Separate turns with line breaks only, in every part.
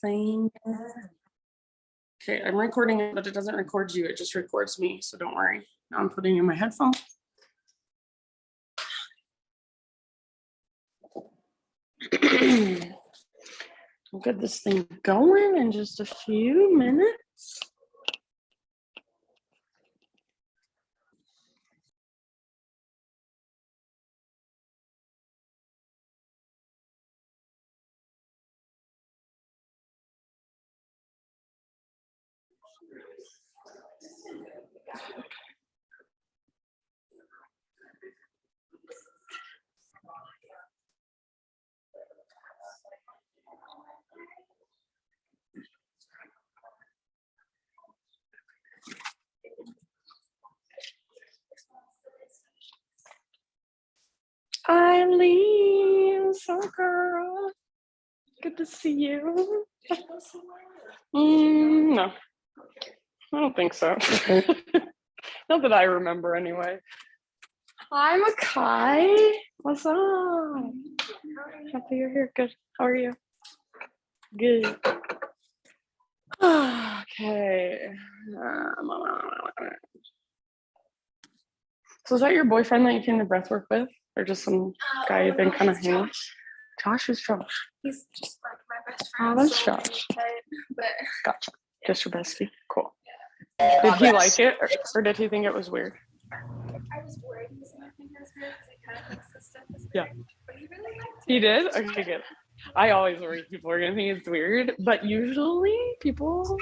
thing. Okay, I'm recording it, but it doesn't record you. It just records me. So don't worry. Now I'm putting in my headphones. We'll get this thing going in just a few minutes. Eileen, so girl, good to see you. No, I don't think so. Not that I remember anyway. Hi, Makai. What's up? Happy you're here. Good. How are you? Good. Okay. So is that your boyfriend that you came to breathwork with? Or just some guy you've been kind of hanging with? Josh is Josh.
He's just like my best friend.
Oh, that's
so
Josh.
But
Gotcha. Just your bestie. Cool. Did he like it? Or did he think it was weird?
I was worried he was gonna think it was weird because it kind of thinks this stuff is weird.
Yeah.
But he really liked it.
He did? Okay, good. I always worry people are gonna think it's weird, but usually people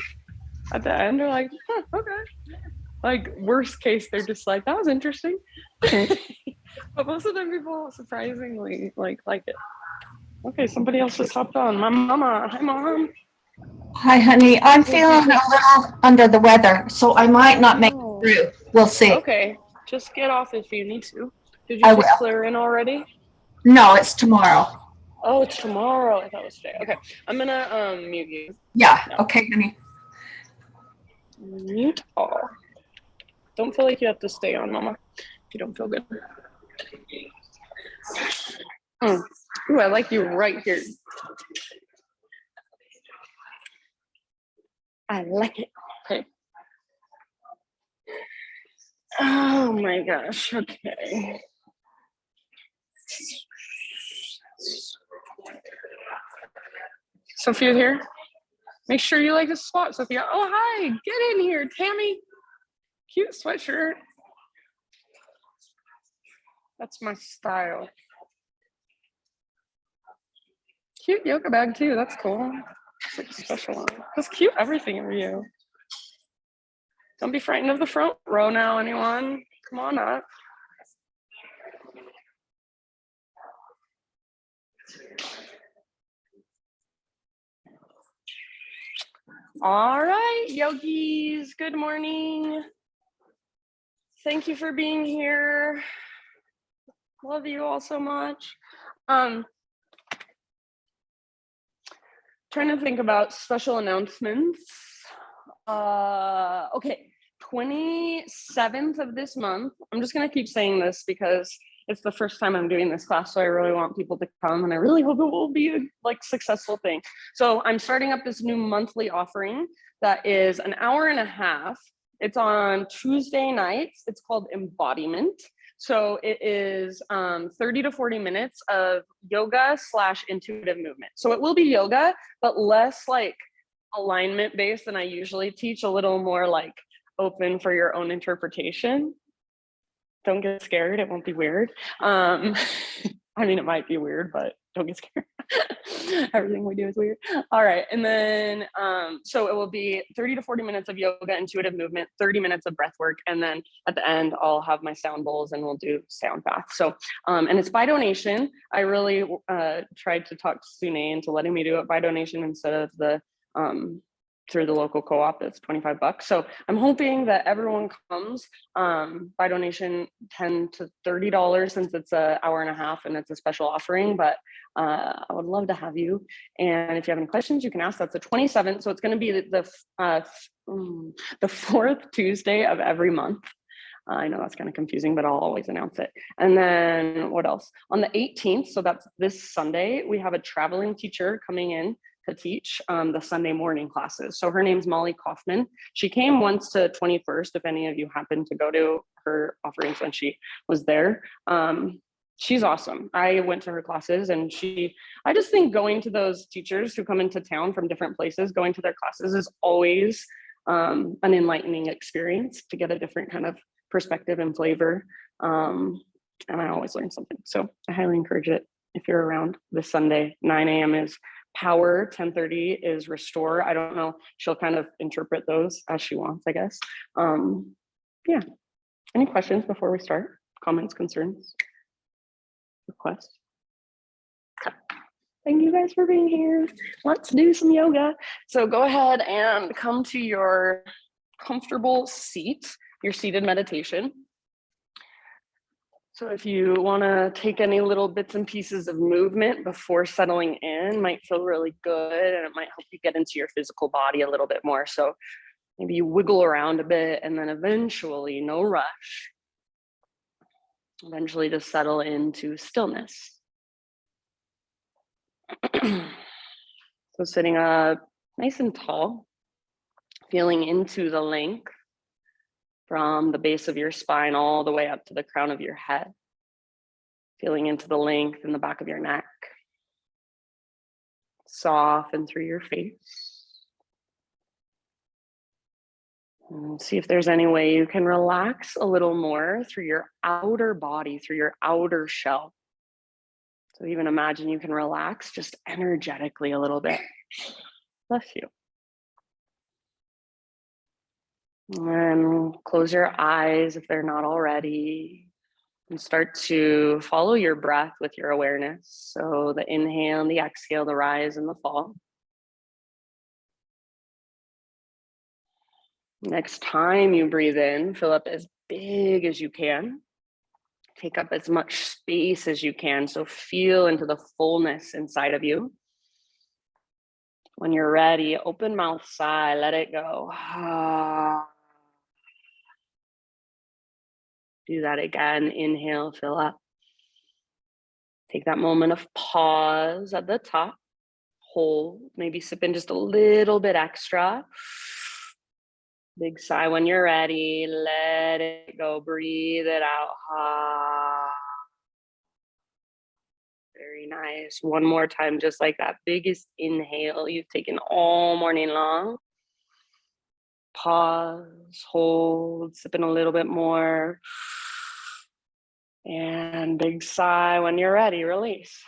at the end are like, huh, okay. Like worst case, they're just like, that was interesting. But most of the people surprisingly like it. Okay, somebody else just hopped on. My mama. Hi, Mom.
Hi, honey. I'm feeling a little under the weather, so I might not make it through. We'll see.
Okay, just get off if you need to. Did
I
you just
will.
clear in already?
No, it's tomorrow.
Oh, it's tomorrow. I thought it was today. Okay, I'm gonna mute you.
Yeah. Okay, honey.
Mute all. Don't feel like you have to stay on, Mama, if you don't feel good. Ooh, I like you right here. I like it. Okay. Oh my gosh. Okay. Sophia here. Make sure you like the spot, Sophia. Oh, hi. Get in here, Tammy. Cute sweatshirt. That's my style. Cute yoga bag too. That's cool. It's like a special one. That's cute everything for you. Don't be frightened of the front row now, anyone. Come on up. All right, yogis. Good morning. Thank you for being here. Love you all so much. Trying to think about special announcements. Okay, 27th of this month. I'm just gonna keep saying this because it's the first time I'm doing this class, so I really want people to come, and I really hope it will be a successful thing. So I'm starting up this new monthly offering that is an hour and a half. It's on Tuesday nights. It's called Embodiment. So it is 30 to 40 minutes of yoga / intuitive movement. So it will be yoga, but less like alignment based than I usually teach, a little more like open for your own interpretation. Don't get scared, it won't be weird. I mean, it might be weird, but don't get scared. Everything we do is weird. All right, and then so it will be 30 to 40 minutes of yoga, intuitive movement, 30 minutes of breath work, and then at the end I'll have my sound bowls and we'll do sound bath. So and it's by donation. I really tried to talk Sune into letting me do it by donation instead of the through the local co-op. It's $25. So I'm hoping that everyone comes by donation, $10 to $30 since it's an hour and a half and it's a special offering, but I would love to have you. And if you have any questions, you can ask. That's the 27th. So it's going to be the fourth Tuesday of every month. I know that's kind of confusing, but I'll always announce it. And then what else? On the 18th, so that's this Sunday, we have a traveling teacher coming in to teach the Sunday morning classes. So her name's Molly Kaufman. She came once to 21st, if any of you happen to go to her offerings when she was there. She's awesome. I went to her classes, and I just think going to those teachers who come into town from different places, going to their classes is always an enlightening experience to get a different kind of perspective and flavor. And I always learn something. So I highly encourage it if you're around this Sunday. 9 a.m. is Power, 10:30 is Restore. I don't know. She'll kind of interpret those as she wants, I guess. Yeah. Any questions before we start? Comments, concerns, requests? Thank you guys for being here. Let's do some yoga. So go ahead and come to your comfortable seat, your seated meditation. So if you want to take any little bits and pieces of movement before settling in, might feel really good, and it might help you get into your physical body a little bit more. So maybe you wiggle around a bit, and then eventually, no rush, eventually just settle into stillness. So sitting up nice and tall, feeling into the length from the base of your spine all the way up to the crown of your head. Feeling into the length in the back of your neck. Soften through your face. And see if there's any way you can relax a little more through your outer body, through your outer shell. So even imagine you can relax just energetically a little bit. Bless you. And close your eyes if they're not already, and start to follow your breath with your awareness. So the inhale and the exhale, the rise and the fall. Next time you breathe in, fill up as big as you can. Take up as much space as you can. So feel into the fullness inside of you. When you're ready, open mouth sigh, let it go. Do that again. Inhale, fill up. Take that moment of pause at the top. Hold, maybe sip in just a little bit extra. Big sigh when you're ready. Let it go. Breathe it out. Very nice. One more time, just like that biggest inhale you've taken all morning long. Pause, hold, sip in a little bit more. And big sigh when you're ready, release.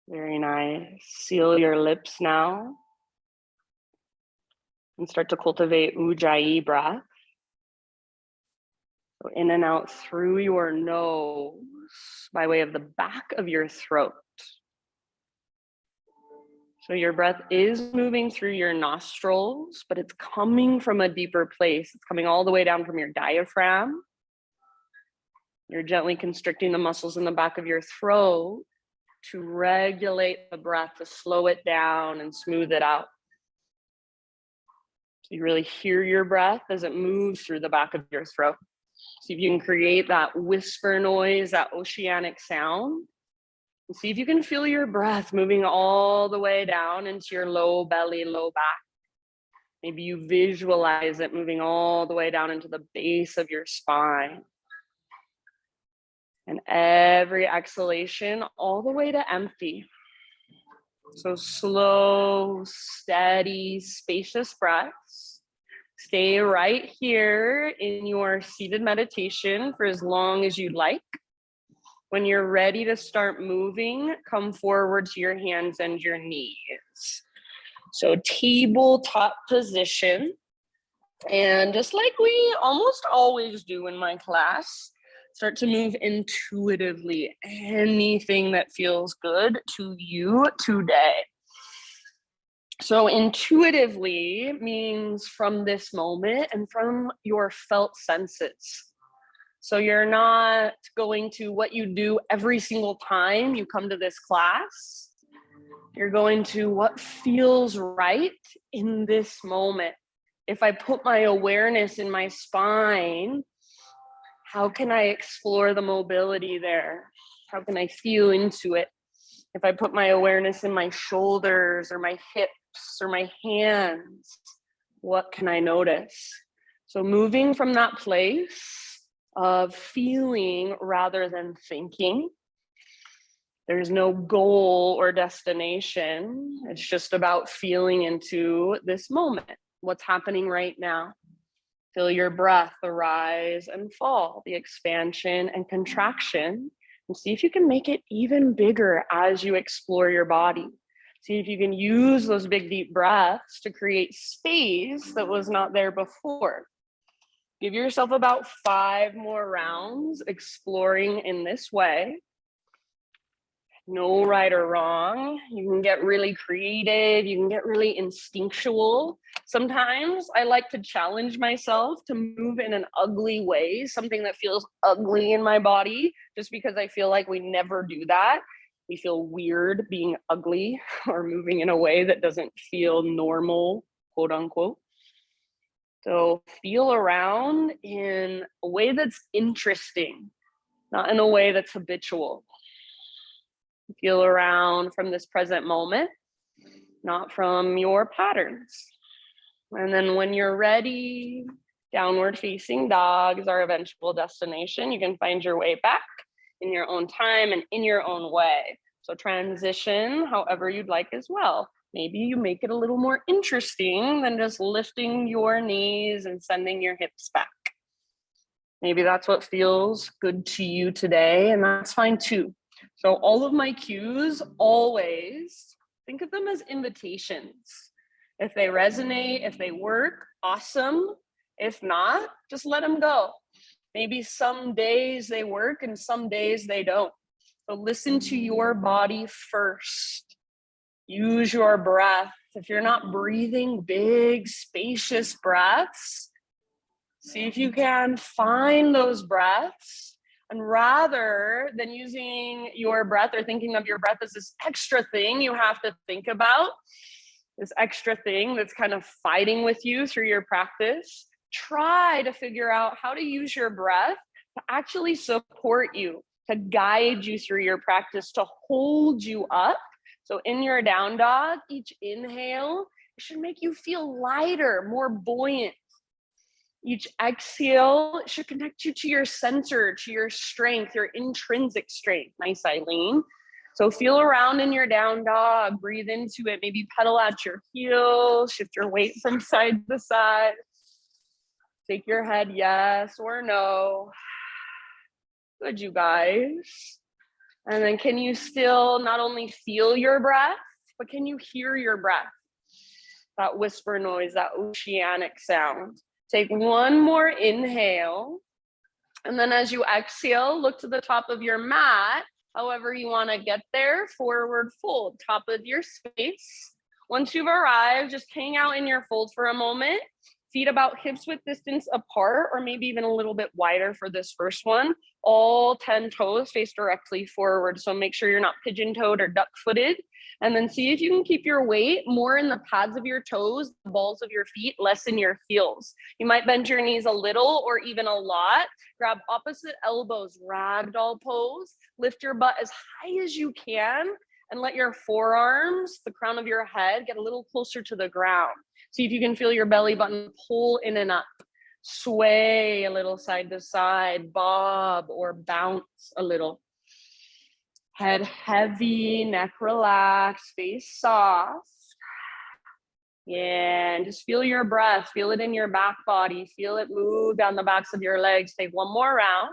Very nice. Seal your lips now. And start to cultivate Ujjayi breath. So in and out through your nose by way of the back of your throat. So your breath is moving through your nostrils, but it's coming from a deeper place. It's coming all the way down from your diaphragm. You're gently constricting the muscles in the back of your throat to regulate the breath, to slow it down and smooth it out. So you really hear your breath as it moves through the back of your throat. See if you can create that whisper noise, that oceanic sound. And see if you can feel your breath moving all the way down into your low belly, low back. Maybe you visualize it moving all the way down into the base of your spine. And every exhalation, all the way to empty. So slow, steady, spacious breaths. Stay right here in your seated meditation for as long as you'd like. When you're ready to start moving, come forward to your hands and your knees. So tabletop position. And just like we almost always do in my class, start to move intuitively. Anything that feels good to you today. So intuitively means from this moment and from your felt senses. So you're not going to what you do every single time you come to this class. You're going to what feels right in this moment. If I put my awareness in my spine, how can I explore the mobility there? How can I feel into it? If I put my awareness in my shoulders or my hips or my hands, what can I notice? So moving from that place of feeling rather than thinking. There's no goal or destination. It's just about feeling into this moment. What's happening right now? Feel your breath, the rise and fall, the expansion and contraction, and see if you can make it even bigger as you explore your body. See if you can use those big, deep breaths to create space that was not there before. Give yourself about 5 more rounds exploring in this way. No right or wrong. You can get really creative. You can get really instinctual. Sometimes I like to challenge myself to move in an ugly way, something that feels ugly in my body, just because I feel like we never do that. We feel weird being ugly or moving in a way that doesn't feel normal, quote unquote. So feel around in a way that's interesting, not in a way that's habitual. Feel around from this present moment, not from your patterns. And then when you're ready, downward facing dog is our eventual destination. You can find your way back in your own time and in your own way. So transition however you'd like as well. Maybe you make it a little more interesting than just lifting your knees and sending your hips back. Maybe that's what feels good to you today, and that's fine too. So all of my cues, always think of them as invitations. If they resonate, if they work, awesome. If not, just let them go. Maybe some days they work and some days they don't. So listen to your body first. Use your breath. If you're not breathing big, spacious breaths, see if you can find those breaths. And rather than using your breath or thinking of your breath as this extra thing you have to think about, this extra thing that's kind of fighting with you through your practice, try to figure out how to use your breath to actually support you, to guide you through your practice, to hold you up. So in your down dog, each inhale should make you feel lighter, more buoyant. Each exhale should connect you to your center, to your strength, your intrinsic strength. Nice, Eileen. So feel around in your down dog, breathe into it, maybe pedal out your heels, shift your weight from side to side. Take your head yes or no. Good, you guys. And then can you still not only feel your breath, but can you hear your breath? That whisper noise, that oceanic sound. Take one more inhale. And then as you exhale, look to the top of your mat. However you want to get there, forward fold, top of your space. Once you've arrived, just hang out in your fold for a moment. Feet about hips width distance apart, or maybe even a little bit wider for this first one. All 10 toes face directly forward. So make sure you're not pigeon-toed or duck-footed. And then see if you can keep your weight more in the pads of your toes, the balls of your feet, less in your heels. You might bend your knees a little or even a lot. Grab opposite elbows, ragdoll pose. Lift your butt as high as you can and let your forearms, the crown of your head, get a little closer to the ground. See if you can feel your belly button pull in and up. Sway a little side to side, bob or bounce a little. Head heavy, neck relaxed, face soft. Yeah, and just feel your breath. Feel it in your back body. Feel it move down the backs of your legs. Take one more round.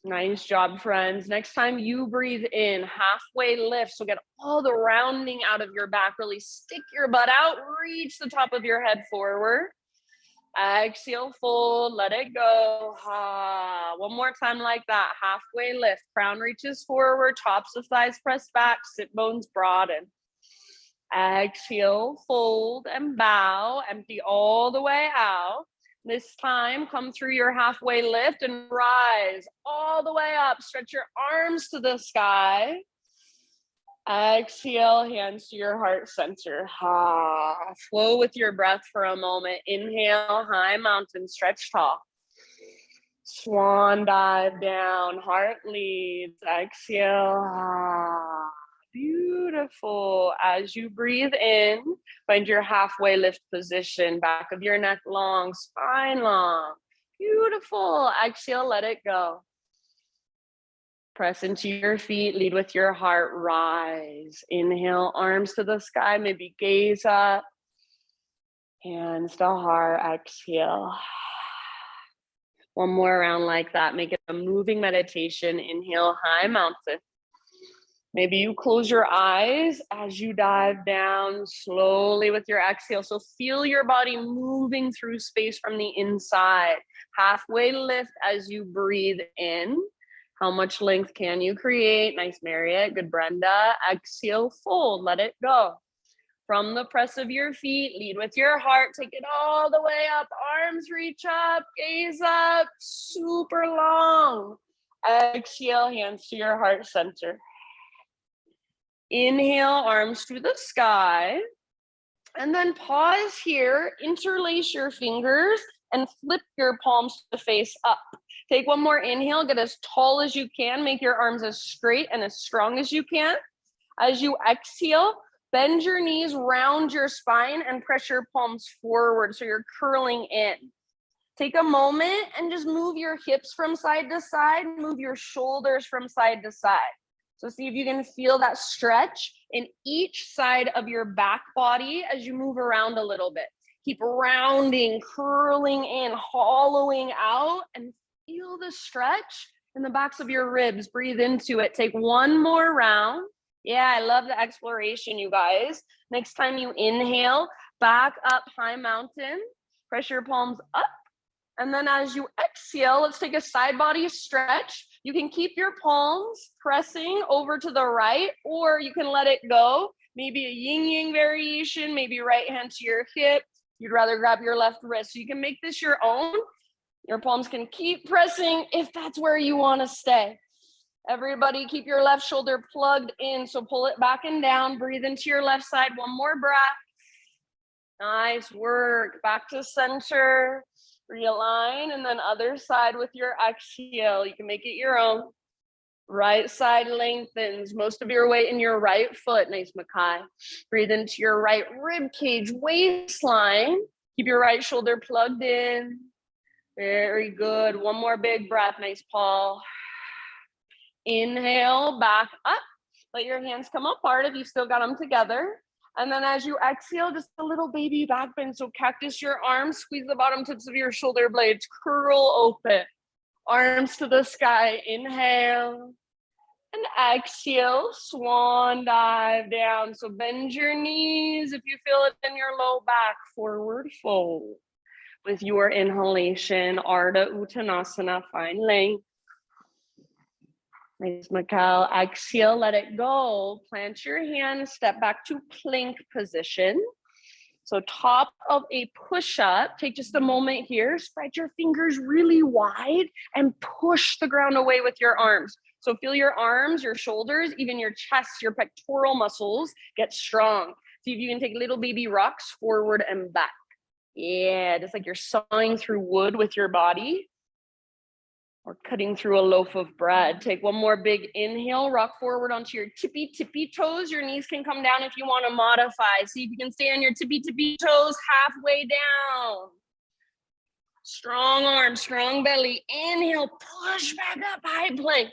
Nice job, friends. Next time you breathe in, halfway lift. So get all the rounding out of your back. Really stick your butt out. Reach the top of your head forward. Exhale, fold, let it go. One more time like that. Halfway lift. Crown reaches forward. Tops of thighs press back. Sit bones broaden. Exhale, fold and bow. Empty all the way out. This time, come through your halfway lift and rise all the way up. Stretch your arms to the sky. Exhale, hands to your heart center. Flow with your breath for a moment. Inhale, high mountain, stretch tall. Swan dive down, heart leads, exhale. Ah, beautiful. As you breathe in, find your halfway lift position, back of your neck long, spine long. Beautiful. Exhale, let it go. Press into your feet, lead with your heart, rise. Inhale, arms to the sky, maybe gaze up. Hands to heart, exhale. One more round like that. Make it a moving meditation. Inhale, high mountain. Maybe you close your eyes as you dive down slowly with your exhale. So feel your body moving through space from the inside. Halfway lift as you breathe in. How much length can you create? Nice, Marriott. Good, Brenda. Exhale, fold. Let it go. From the press of your feet, lead with your heart. Take it all the way up. Arms reach up, gaze up, super long. Exhale, hands to your heart center. Inhale, arms to the sky. And then pause here, interlace your fingers and flip your palms to face up. Take one more inhale, get as tall as you can. Make your arms as straight and as strong as you can. As you exhale, bend your knees, round your spine, and press your palms forward so you're curling in. Take a moment and just move your hips from side to side, move your shoulders from side to side. So see if you can feel that stretch in each side of your back body as you move around a little bit. Keep rounding, curling in, hollowing out, and feel the stretch in the backs of your ribs. Breathe into it. Take one more round. Yeah, I love the exploration, you guys. Next time you inhale, back up, high mountain. Press your palms up. And then as you exhale, let's take a side body stretch. You can keep your palms pressing over to the right, or you can let it go. Maybe a yin-yang variation, maybe right hand to your hip. You'd rather grab your left wrist. So you can make this your own. Your palms can keep pressing if that's where you want to stay. Everybody keep your left shoulder plugged in. So pull it back and down. Breathe into your left side. One more breath. Nice work. Back to center. Realign, and then other side with your exhale. You can make it your own. Right side lengthens. Most of your weight in your right foot. Nice, Makai. Breathe into your right rib cage, waistline. Keep your right shoulder plugged in. Very good. One more big breath. Nice, Paul. Inhale, back up. Let your hands come apart if you've still got them together. And then as you exhale, just a little baby back bend. So cactus your arms, squeeze the bottom tips of your shoulder blades, curl open. Arms to the sky, inhale. And exhale, swan dive down. So bend your knees if you feel it in your low back, forward fold. With your inhalation, Ardha Uttanasana, find length. Nice, Mikhail. Exhale, let it go. Plant your hands, step back to plank position. So top of a push-up, take just a moment here, spread your fingers really wide and push the ground away with your arms. So feel your arms, your shoulders, even your chest, your pectoral muscles get strong. See if you can take little baby rocks forward and back. Yeah, just like you're sawing through wood with your body. Or cutting through a loaf of bread. Take one more big inhale, rock forward onto your tippy toes. Your knees can come down if you want to modify. See if you can stay on your tippy toes halfway down. Strong arms, strong belly. Inhale, push back up, high plank.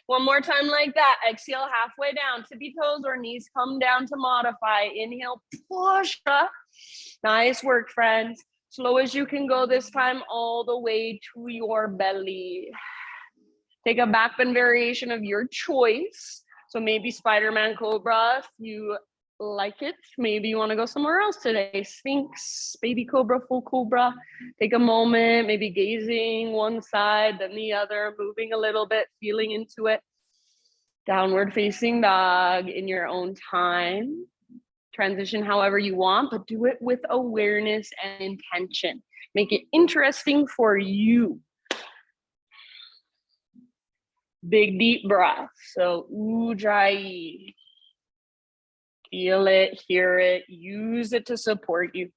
One more time like that. Exhale, halfway down. Tippy toes or knees come down to modify. Inhale, push up. Nice work, friends. Slow as you can go this time, all the way to your belly. Take a back bend variation of your choice. So maybe Spider-Man Cobra, if you like it. Maybe you want to go somewhere else today. Sphinx, baby cobra, full cobra. Take a moment, maybe gazing one side, then the other, moving a little bit, feeling into it. Downward facing dog in your own time. Transition however you want, but do it with awareness and intention. Make it interesting for you. Big deep breath. So Ujjayi. Feel it, hear it, use it to support you.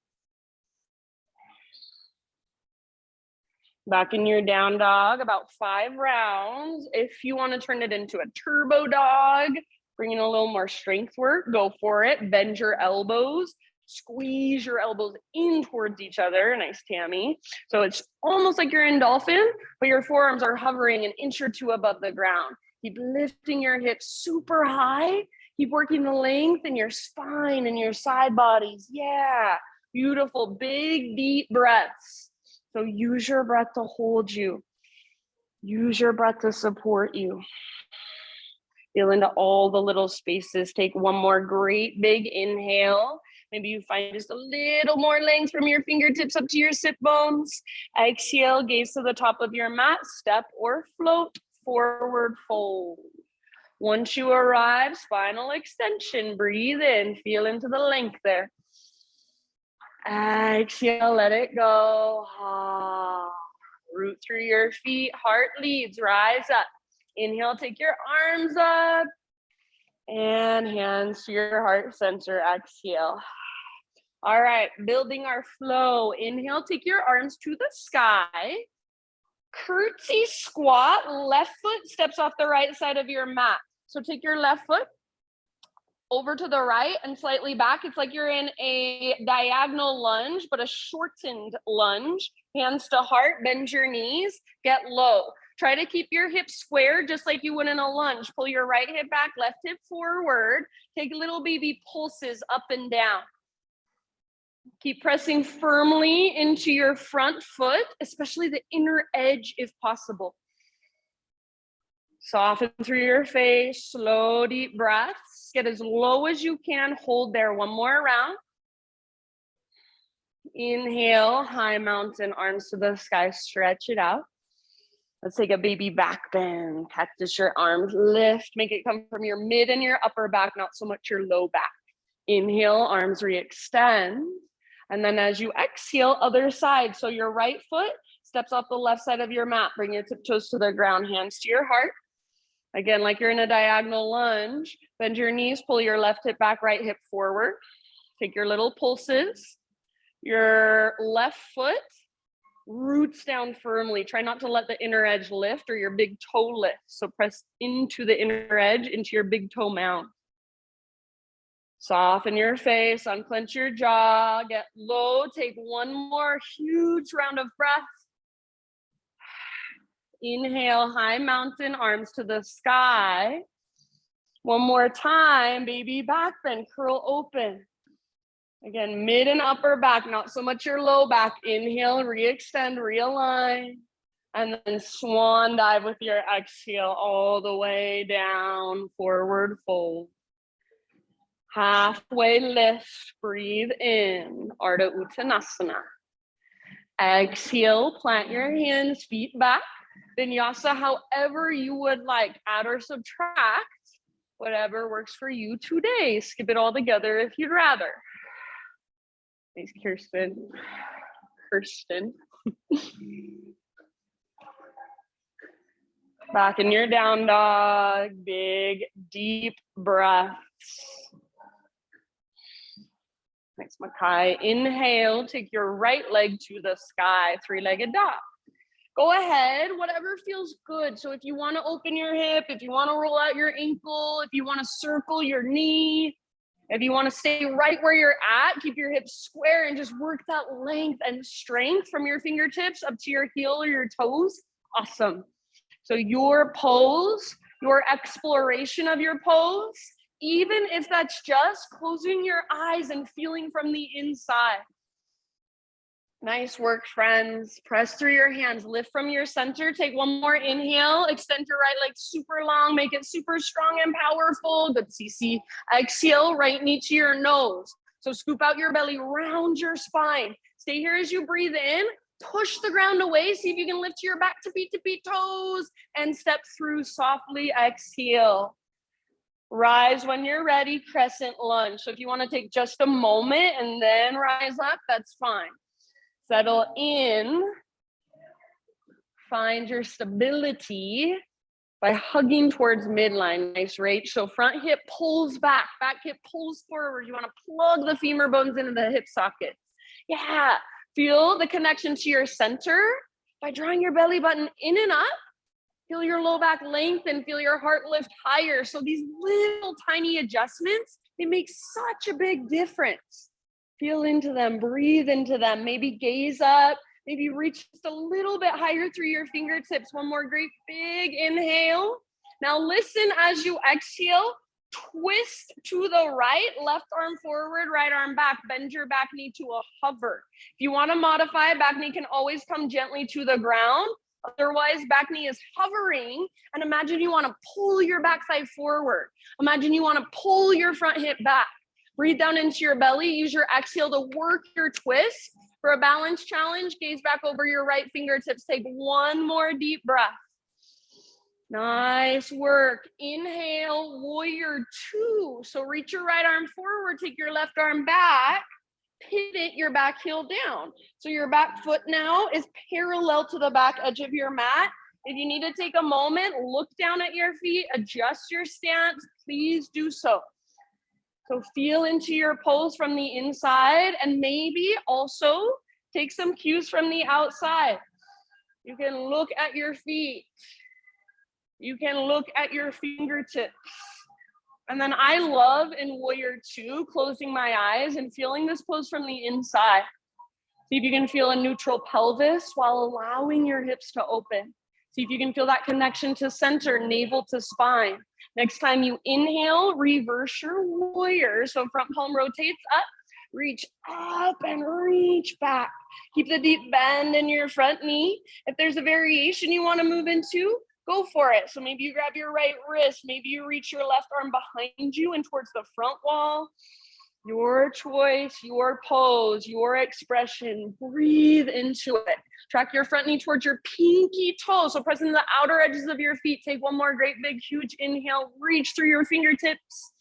Back in your down dog, about 5 rounds. If you want to turn it into a turbo dog, bring in a little more strength work, go for it. Bend your elbows, squeeze your elbows in towards each other. Nice, Tammy. So it's almost like you're in dolphin, but your forearms are hovering an inch or two above the ground. Keep lifting your hips super high. Keep working the length in your spine and your side bodies. Yeah, beautiful, big, deep breaths. So use your breath to hold you. Use your breath to support you. Feel into all the little spaces. Take one more great big inhale. Maybe you find just a little more length from your fingertips up to your sit bones. Exhale, gaze to the top of your mat. Step or float, forward fold. Once you arrive, spinal extension. Breathe in, feel into the length there. Exhale, let it go. Root through your feet, heart leads, rise up. Inhale, take your arms up and hands to your heart center. Exhale. All right, building our flow. Inhale, take your arms to the sky. Curtsy squat, left foot steps off the right side of your mat. So take your left foot over to the right and slightly back. It's like you're in a diagonal lunge, but a shortened lunge. Hands to heart, bend your knees, get low. Try to keep your hips square just like you would in a lunge. Pull your right hip back, left hip forward. Take little baby pulses up and down. Keep pressing firmly into your front foot, especially the inner edge if possible. Soften through your face, slow, deep breaths. Get as low as you can. Hold there one more round. Inhale, high mountain, arms to the sky, stretch it out. Let's take a baby back bend. Cactus your arms, lift, make it come from your mid and your upper back, not so much your low back. Inhale, arms re-extend. And then as you exhale, other side. So your right foot steps off the left side of your mat. Bring your tiptoes to the ground, hands to your heart. Again, like you're in a diagonal lunge. Bend your knees, pull your left hip back, right hip forward. Take your little pulses. Your left foot roots down firmly. Try not to let the inner edge lift or your big toe lift. So press into the inner edge, into your big toe mound. Soften your face, unclench your jaw, get low. Take one more huge round of breath. Inhale, high mountain, arms to the sky. One more time, baby back bend, curl open. Again, mid and upper back, not so much your low back. Inhale, re-extend, realign. And then swan dive with your exhale all the way down, forward fold. Halfway lift, breathe in, Ardha Uttanasana. Exhale, plant your hands, feet back. Vinyasa, however you would like, add or subtract, whatever works for you today. Skip it all together if you'd rather. Thanks, Kirsten. Back in your down dog, big, deep breaths. Nice, Makai. Inhale, take your right leg to the sky, three-legged dog. Go ahead, whatever feels good. So if you want to open your hip, if you want to roll out your ankle, if you want to circle your knee, if you want to stay right where you're at, keep your hips square and just work that length and strength from your fingertips up to your heel or your toes. Awesome. So your pose, your exploration of your pose, even if that's just closing your eyes and feeling from the inside. Nice work, friends. Press through your hands, lift from your center. Take one more inhale, extend your right leg super long, make it super strong and powerful. Good, CC. Exhale, right knee to your nose. So scoop out your belly, round your spine. Stay here as you breathe in. Push the ground away. See if you can lift your back to beat toes and step through softly. Exhale. Rise when you're ready, crescent lunge. So if you want to take just a moment and then rise up, that's fine. Settle in. Find your stability by hugging towards midline. Nice, Rach. So front hip pulls back, back hip pulls forward. You want to plug the femur bones into the hip sockets. Yeah. Feel the connection to your center. by drawing your belly button in and up. Feel your low back lengthen, feel your heart lift higher. So these little tiny adjustments, they make such a big difference. Feel into them, breathe into them, maybe gaze up, maybe reach just a little bit higher through your fingertips. One more great big inhale. Now listen as you exhale, twist to the right, left arm forward, right arm back, bend your back knee to a hover. If you wanna modify, back knee can always come gently to the ground. Otherwise, back knee is hovering, and imagine you want to pull your back thigh forward. Imagine you want to pull your front hip back. Breathe down into your belly. Use your exhale to work your twist. For a balance challenge, gaze back over your right fingertips. Take one more deep breath. Nice work. Inhale, warrior two. So reach your right arm forward, take your left arm back. Pivot your back heel down. So your back foot now is parallel to the back edge of your mat. If you need to take a moment, look down at your feet, adjust your stance, please do so. So feel into your pose from the inside and maybe also take some cues from the outside. You can look at your feet. You can look at your fingertips. And then I love in warrior two, closing my eyes and feeling this pose from the inside. See if you can feel a neutral pelvis while allowing your hips to open. See if you can feel that connection to center, navel to spine. Next time you inhale, reverse your warrior. So front palm rotates up, reach up and reach back. Keep the deep bend in your front knee. If there's a variation you want to move into, go for it. So maybe you grab your right wrist, maybe you reach your left arm behind you and towards the front wall. Your choice, your pose, your expression. Breathe into it. Track your front knee towards your pinky toe. So pressing the outer edges of your feet. Take one more great big huge inhale. Reach through your fingertips.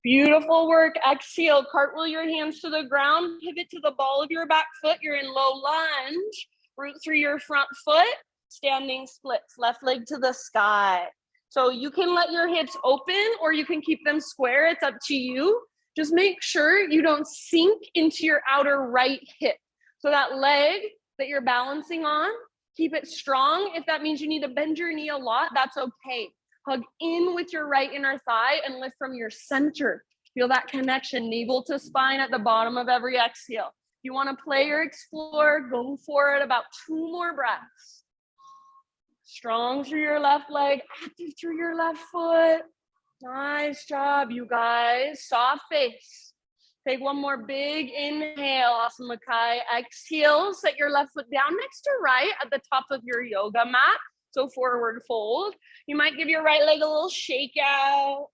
Beautiful work. Exhale. Cartwheel your hands to the ground. Pivot to the ball of your back foot. You're in low lunge. Root through your front foot. Standing splits, left leg to the sky. So you can let your hips open or you can keep them square. It's up to you. Just make sure you don't sink into your outer right hip. So that leg that you're balancing on, keep it strong. If that means you need to bend your knee a lot, that's okay. Hug in with your right inner thigh and lift from your center. Feel that connection, navel to spine at the bottom of every exhale. If you want to play or explore, go for it. About 2 more breaths. Strong through your left leg, active through your left foot. Nice job, you guys. Soft face. Take one more big inhale, Asana Makai. Exhale, set your left foot down next to right at the top of your yoga mat. So forward fold. You might give your right leg a little shake out.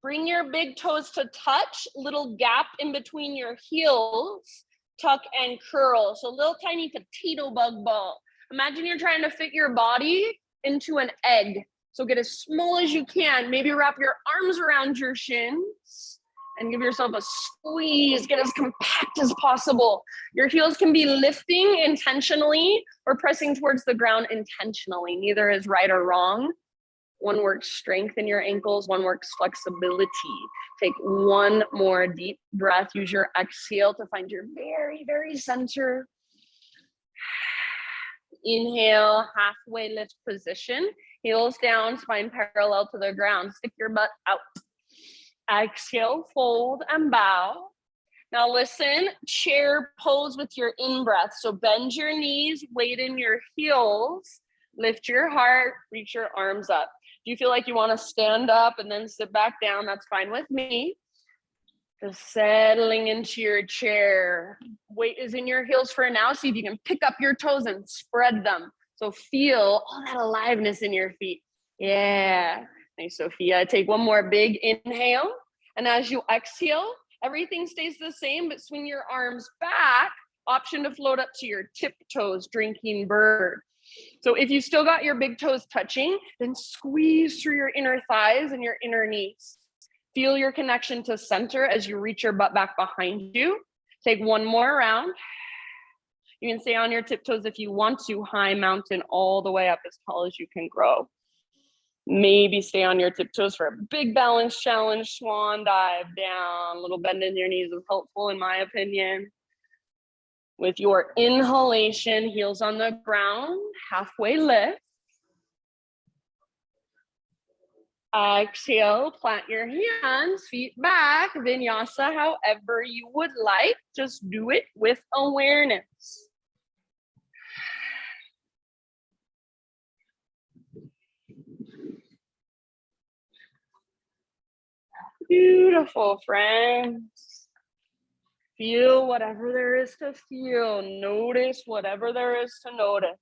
Bring your big toes to touch, little gap in between your heels. Tuck and curl. So little tiny potato bug ball. Imagine you're trying to fit your body into an egg. So get as small as you can. Maybe wrap your arms around your shins and give yourself a squeeze. Get as compact as possible. Your heels can be lifting intentionally or pressing towards the ground intentionally. Neither is right or wrong. One works strength in your ankles, one works flexibility. Take one more deep breath. Use your exhale to find your very, very center. Inhale, halfway lift position. Heels down, spine parallel to the ground. Stick your butt out. Exhale, fold and bow. Now listen, chair pose with your in-breath. So bend your knees, weight in your heels, lift your heart, reach your arms up. If you feel like you want to stand up and then sit back down, that's fine with me. Just settling into your chair. Weight is in your heels for now. See if you can pick up your toes and spread them. So feel all that aliveness in your feet. Yeah. Nice, Sophia. Take one more big inhale. And as you exhale, everything stays the same, but swing your arms back. Option to float up to your tiptoes, drinking bird. So if you still got your big toes touching, then squeeze through your inner thighs and your inner knees. Feel your connection to center as you reach your butt back behind you. Take one more round. You can stay on your tiptoes if you want to, high mountain all the way up as tall as you can grow. Maybe stay on your tiptoes for a big balance challenge, swan dive down. A little bend in your knees is helpful in my opinion. With your inhalation, heels on the ground, halfway lift. Exhale, plant your hands, feet back, vinyasa, however you would like. Just do it with awareness. Beautiful, friends. Feel whatever there is to feel. Notice whatever there is to notice.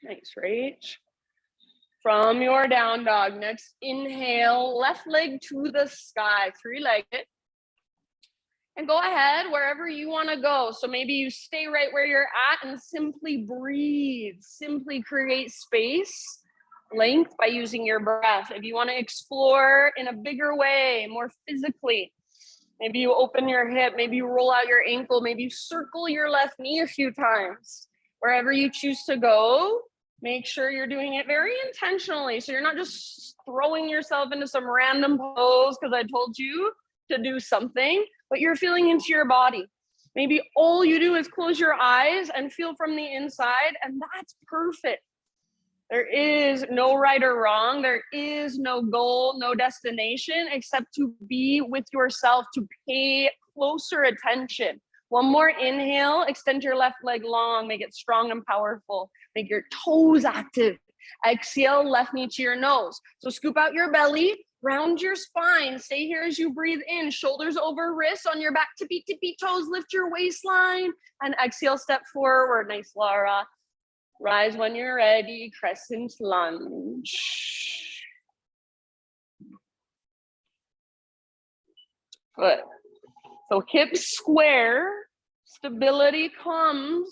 Nice, Rach. From your down dog, next inhale, left leg to the sky, three-legged. And go ahead wherever you want to go. So maybe you stay right where you're at and simply breathe. Simply create space, length by using your breath. If you want to explore in a bigger way, more physically, maybe you open your hip, maybe you roll out your ankle, maybe you circle your left knee a few times. Wherever you choose to go, make sure you're doing it very intentionally. So you're not just throwing yourself into some random pose because I told you to do something, but you're feeling into your body. Maybe all you do is close your eyes and feel from the inside, and that's perfect. There is no right or wrong. There is no goal, no destination, except to be with yourself, to pay closer attention. One more inhale, extend your left leg long, make it strong and powerful. Make your toes active. Exhale, left knee to your nose. So scoop out your belly, round your spine. Stay here as you breathe in. Shoulders over wrists on your back, tippy toes. Lift your waistline. And exhale, step forward. Nice, Laura. Rise when you're ready. Crescent lunge. Good. So hips square. Stability comes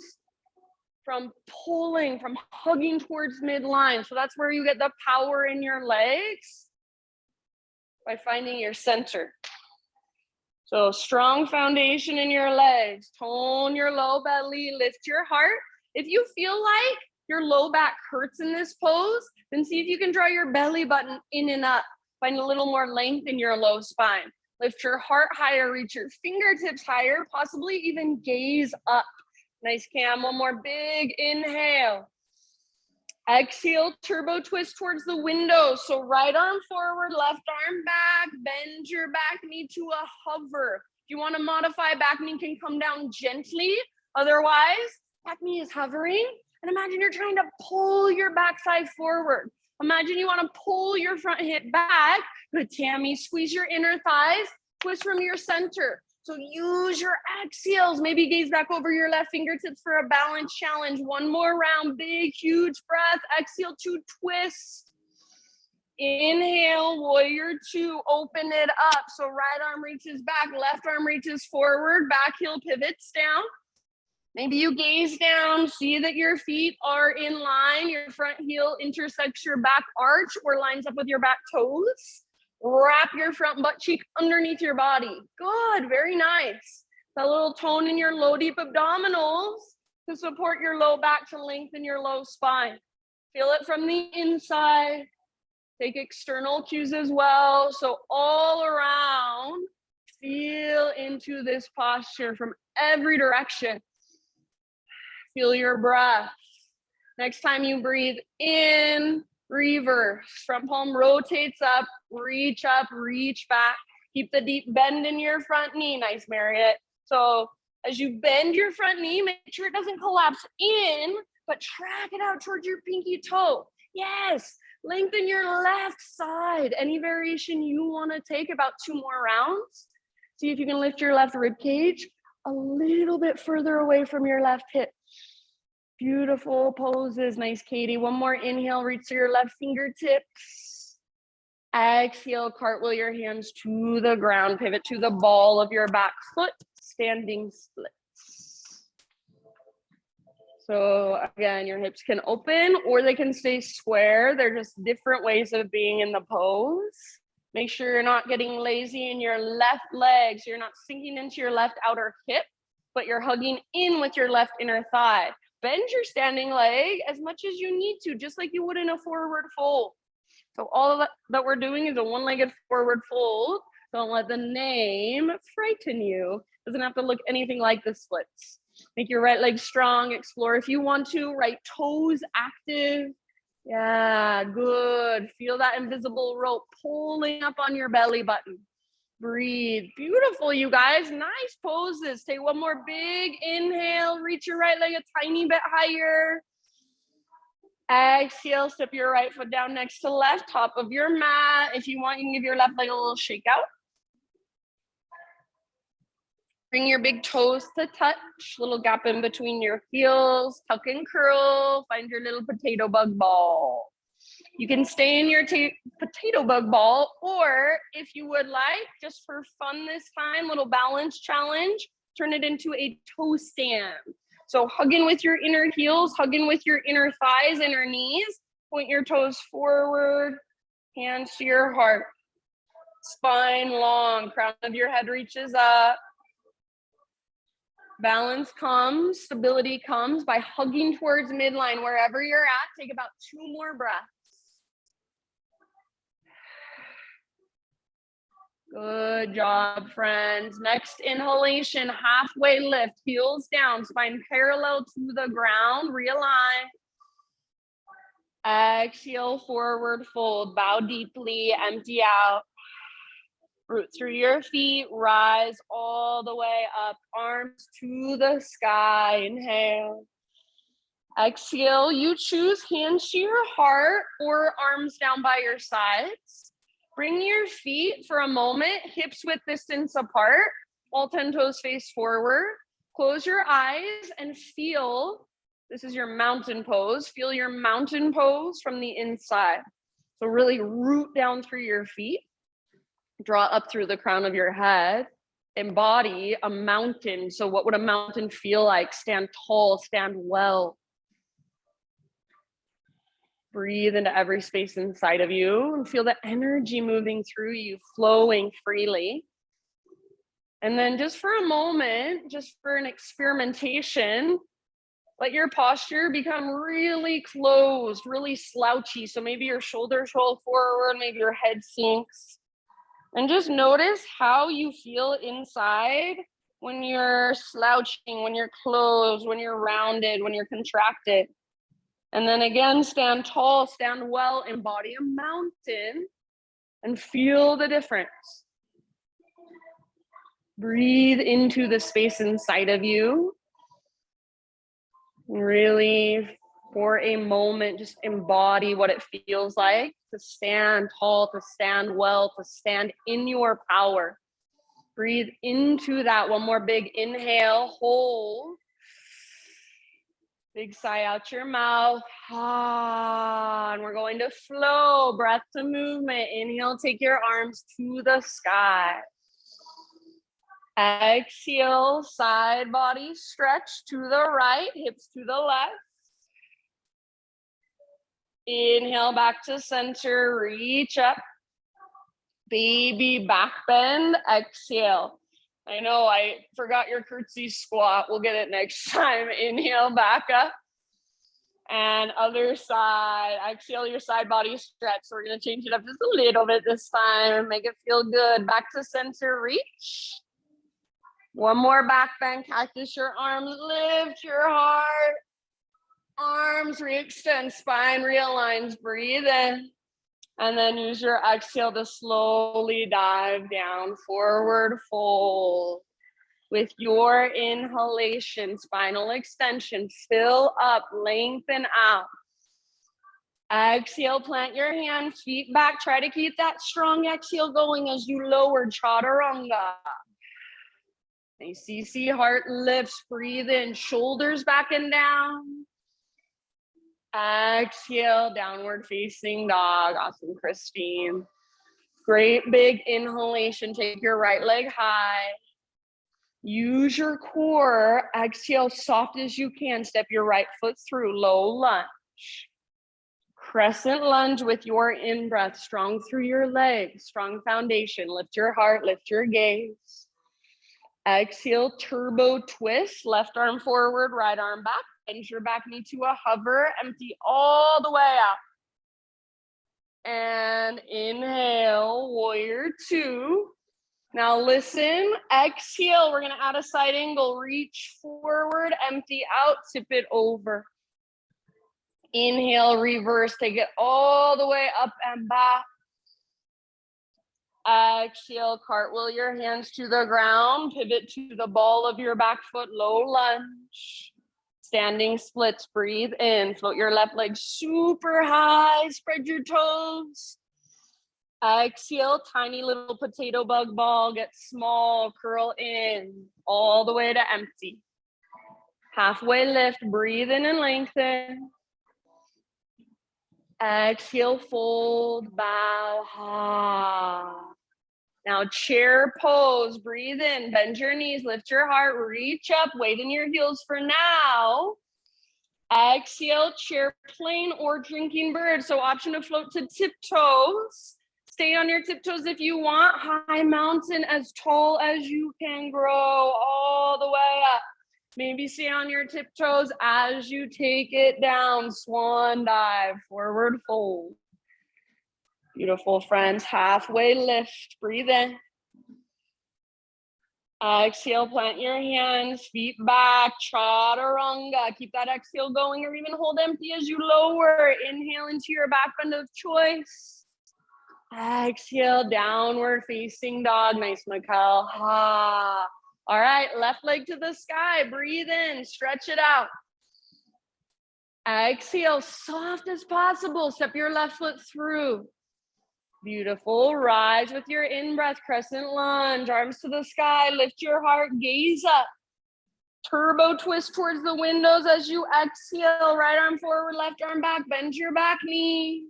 from pulling, from hugging towards midline. So that's where you get the power in your legs, by finding your center. So strong foundation in your legs. Tone your low belly, lift your heart. If you feel like your low back hurts in this pose, then see if you can draw your belly button in and up. Find a little more length in your low spine. Lift your heart higher, reach your fingertips higher, possibly even gaze up. Nice, Cam. One more big inhale. Exhale, turbo twist towards the window. So right arm forward, left arm back, bend your back knee to a hover. If you want to modify, back knee can come down gently. Otherwise, back knee is hovering. And imagine you're trying to pull your backside forward. Imagine you want to pull your front hip back. Good, Tammy. Squeeze your inner thighs. Twist from your center. So use your exhales. Maybe gaze back over your left fingertips for a balance challenge. One more round. Big, huge breath. Exhale to twist. Inhale, warrior two. Open it up. So right arm reaches back. Left arm reaches forward. Back heel pivots down. Maybe you gaze down, see that your feet are in line. Your front heel intersects your back arch or lines up with your back toes. Wrap your front butt cheek underneath your body. Good, very nice. That little tone in your low, deep abdominals to support your low back, to lengthen your low spine. Feel it from the inside. Take external cues as well. So all around, feel into this posture from every direction. Feel your breath. Next time you breathe in, reverse. Front palm rotates up, reach back. Keep the deep bend in your front knee. Nice, Marriott. So as you bend your front knee, make sure it doesn't collapse in, but track it out towards your pinky toe. Yes, lengthen your left side. Any variation you want to take, about 2 more rounds. See if you can lift your left rib cage a little bit further away from your left hip. Beautiful poses. Nice, Katie. One more inhale, reach to your left fingertips. Exhale, cartwheel your hands to the ground. Pivot to the ball of your back foot. Standing splits. So again, your hips can open or they can stay square. They're just different ways of being in the pose. Make sure you're not getting lazy in your left leg. So you're not sinking into your left outer hip, but you're hugging in with your left inner thigh. Bend your standing leg as much as you need to, just like you would in a forward fold. So all of that we're doing is a one-legged forward fold. Don't let the name frighten you. Doesn't have to look anything like the splits. Make your right leg strong. Explore if you want to. Right toes active. Yeah, good. Feel that invisible rope pulling up on your belly button. Breathe. Beautiful, you guys. Nice poses. Take one more big inhale. Reach your right leg a tiny bit higher. Exhale, step your right foot down next to left, top of your mat. If you want, you can give your left leg a little shake out. Bring your big toes to touch, little gap in between your heels, tuck and curl, find your little potato bug ball. You can stay in your potato bug ball, or if you would like, just for fun this time, little balance challenge, turn it into a toe stand. So hug in with your inner heels, hug in with your inner thighs, inner knees, point your toes forward, hands to your heart. Spine long, crown of your head reaches up. Balance comes, stability comes by hugging towards midline wherever you're at. Take about 2 more breaths. Good job, friends. Next inhalation, halfway lift, heels down, spine parallel to the ground, realign. Exhale, forward fold, bow deeply, empty out. Root through your feet, rise all the way up, arms to the sky, inhale. Exhale, you choose hands to your heart or arms down by your sides. Bring your feet for a moment, hips width distance apart, all 10 toes face forward. Close your eyes and feel, this is your mountain pose, feel your mountain pose from the inside. So really root down through your feet. Draw up through the crown of your head, embody a mountain. So what would a mountain feel like? Stand tall, stand well. Breathe into every space inside of you and feel the energy moving through you, flowing freely. And then just for a moment, just for an experimentation, let your posture become really closed, really slouchy. So maybe your shoulders roll forward, maybe your head sinks. And just notice how you feel inside when you're slouching, when you're closed, when you're rounded, when you're contracted. And then again, stand tall, stand well, embody a mountain and feel the difference. Breathe into the space inside of you. Really, for a moment, just embody what it feels like to stand tall, to stand well, to stand in your power. Breathe into that. One more big inhale, hold. Big sigh out your mouth. And we're going to flow, breath to movement. Inhale, take your arms to the sky. Exhale, side body stretch to the right, hips to the left. Inhale back to center, reach up. Baby back bend, exhale. I know I forgot your curtsy squat. We'll get it next time. Inhale back up. And other side, exhale your side body stretch. So we're gonna change it up just a little bit this time, make it feel good. Back to center, reach. One more back bend, cactus your arms, lift your heart. Arms re-extend, spine realigns, breathe in. And then use your exhale to slowly dive down, forward fold. With your inhalation, spinal extension, fill up, lengthen out. Exhale, plant your hands, feet back. Try to keep that strong exhale going as you lower chaturanga. ACC heart lifts, breathe in, shoulders back and down. Exhale, downward facing dog. Awesome, Christine. Great big inhalation. Take your right leg high. Use your core. Exhale, soft as you can. Step your right foot through, low lunge. Crescent lunge with your in-breath, strong through your legs, strong foundation. Lift your heart, lift your gaze. Exhale, turbo twist, left arm forward, right arm back. Bend your back knee to a hover, empty all the way out. And inhale, warrior two. Now listen, exhale, we're gonna add a side angle, reach forward, empty out, tip it over. Inhale, reverse, take it all the way up and back. Exhale, cartwheel your hands to the ground, pivot to the ball of your back foot, low lunge. Standing splits, breathe in, float your left leg super high, spread your toes. Exhale, tiny little potato bug ball, get small, curl in, all the way to empty. Halfway lift, breathe in and lengthen. Exhale, fold, bow, ha. Now chair pose, breathe in, bend your knees, lift your heart, reach up, weight in your heels for now. Exhale, chair plane or drinking bird. So option to float to tiptoes. Stay on your tiptoes if you want. High mountain, as tall as you can grow, all the way up. Maybe stay on your tiptoes as you take it down. Swan dive, forward fold. Beautiful, friends. Halfway lift, breathe in. Exhale, plant your hands, feet back, chaturanga. Keep that exhale going or even hold empty as you lower. Inhale into your back bend of choice. Exhale, downward facing dog. Nice, Mikkel. Ha. All right, left leg to the sky. Breathe in, stretch it out. Exhale, soft as possible. Step your left foot through. Beautiful. Rise with your in-breath, crescent lunge. Arms to the sky. Lift your heart, gaze up. Turbo twist towards the windows as you exhale. Right arm forward, left arm back. Bend your back knee.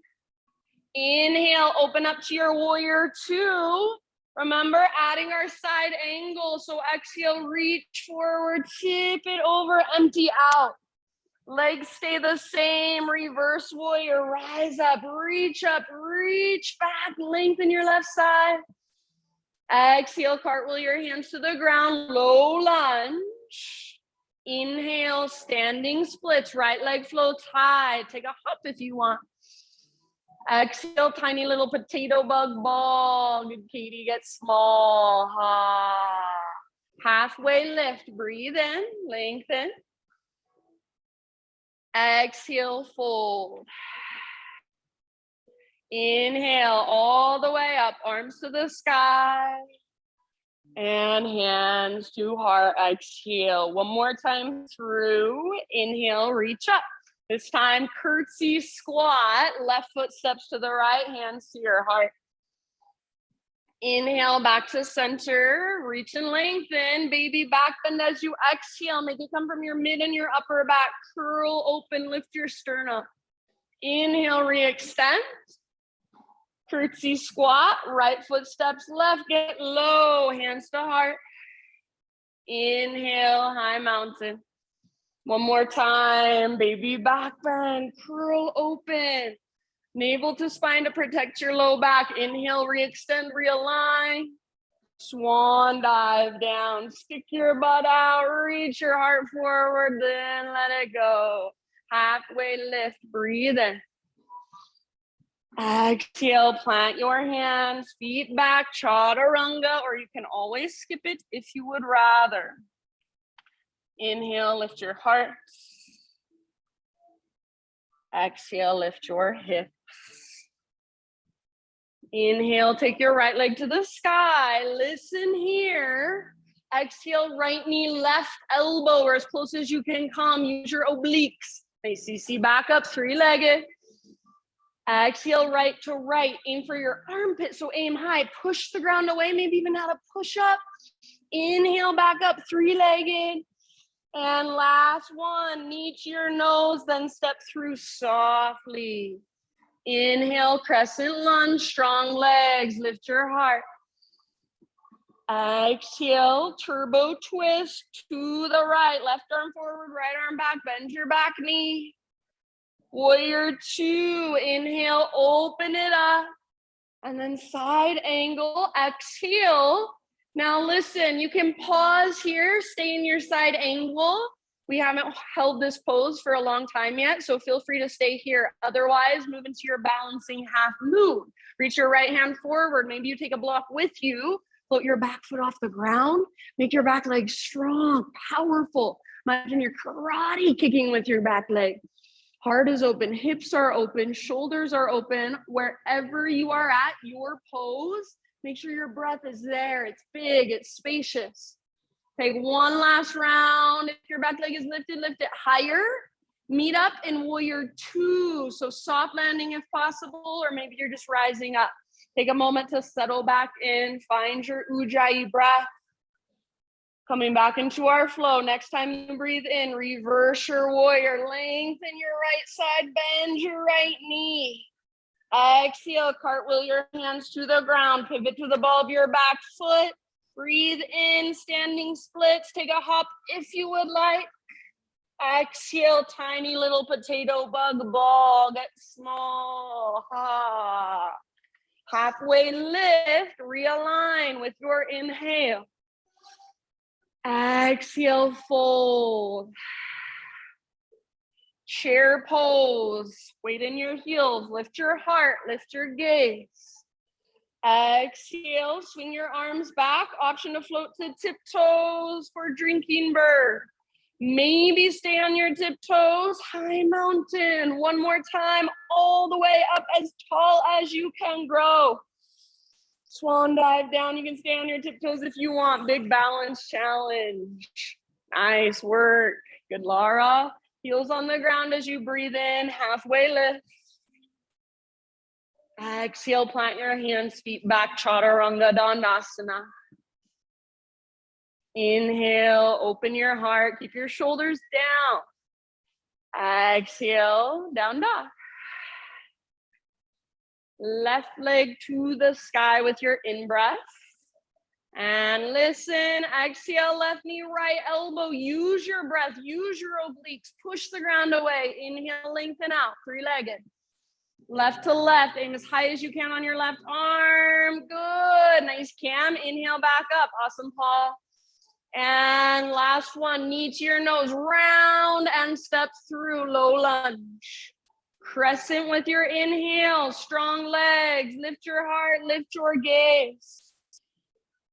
Inhale, open up to your warrior two. Remember, adding our side angle. So exhale, reach forward, tip it over, empty out. Legs stay the same. Reverse warrior, rise up, reach back, lengthen your left side. Exhale, cartwheel your hands to the ground, low lunge. Inhale, standing splits, right leg floats high. Take a hop if you want. Exhale, tiny little potato bug ball. Good, Katie, get small. Ha. Halfway lift, breathe in, lengthen. Exhale, fold. Inhale, all the way up, arms to the sky. And hands to heart, exhale. One more time through. Inhale, reach up. This time, curtsy squat, left foot steps to the right, hands to your heart. Inhale, back to center, reach and lengthen, baby back bend as you exhale. Make it come from your mid and your upper back, curl open, lift your sternum. Inhale, re-extend. Curtsy squat, right foot steps left, get low, hands to heart. Inhale, high mountain. One more time, baby back bend, curl open. Navel to spine to protect your low back. Inhale, re-extend, realign. Swan dive down, stick your butt out, reach your heart forward, then let it go. Halfway lift, breathe in. Exhale, plant your hands, feet back, chaturanga, or you can always skip it if you would rather. Inhale, lift your heart. Exhale, lift your hips. Inhale, take your right leg to the sky. Listen here. Exhale, right knee, left elbow, or as close as you can come. Use your obliques. Nice, CC back up, three-legged. Exhale, right to right. Aim for your armpit, so aim high. Push the ground away, maybe even add a push-up. Inhale, back up, three-legged. And last one, knee to your nose, then step through softly. Inhale, crescent lunge, strong legs, lift your heart. Exhale, turbo twist to the right, left arm forward, right arm back, bend your back knee. Warrior two, inhale, open it up. And then side angle, exhale. Now listen, you can pause here, stay in your side angle. We haven't held this pose for a long time yet, so feel free to stay here. Otherwise, move into your balancing half moon. Reach your right hand forward. Maybe you take a block with you. Float your back foot off the ground. Make your back leg strong, powerful. Imagine you're karate kicking with your back leg. Heart is open, hips are open, shoulders are open. Wherever you are at, your pose, make sure your breath is there. It's big, it's spacious. Take one last round. If your back leg is lifted, lift it higher. Meet up in warrior two. So soft landing if possible, or maybe you're just rising up. Take a moment to settle back in. Find your ujjayi breath. Coming back into our flow. Next time you breathe in, reverse your warrior. Lengthen your right side, bend your right knee. Exhale, cartwheel your hands to the ground. Pivot to the ball of your back foot. Breathe in, standing splits. Take a hop if you would like. Exhale, tiny little potato bug ball. Get small. Ha. Halfway lift, realign with your inhale. Exhale, fold. Chair pose. Weight in your heels. Lift your heart. Lift your gaze. Exhale, swing your arms back. Option to float to tiptoes for drinking bird. Maybe stay on your tiptoes. High mountain. One more time, all the way up as tall as you can grow. Swan dive down. You can stay on your tiptoes if you want. Big balance challenge. Nice work. Good, Laura. Heels on the ground as you breathe in. Halfway lift. Exhale, plant your hands, feet back, Chaturanga Dandasana. Inhale, open your heart, keep your shoulders down. Exhale, down dog. Left leg to the sky with your in-breath. And listen, exhale, left knee, right elbow. Use your breath, use your obliques. Push the ground away. Inhale, lengthen out, three-legged. Left to left, aim as high as you can on your left arm. Good, nice cam. Inhale, back up. Awesome, Paul. And last one, knee to your nose, round and step through, low lunge. Crescent with your inhale, strong legs. Lift your heart, lift your gaze.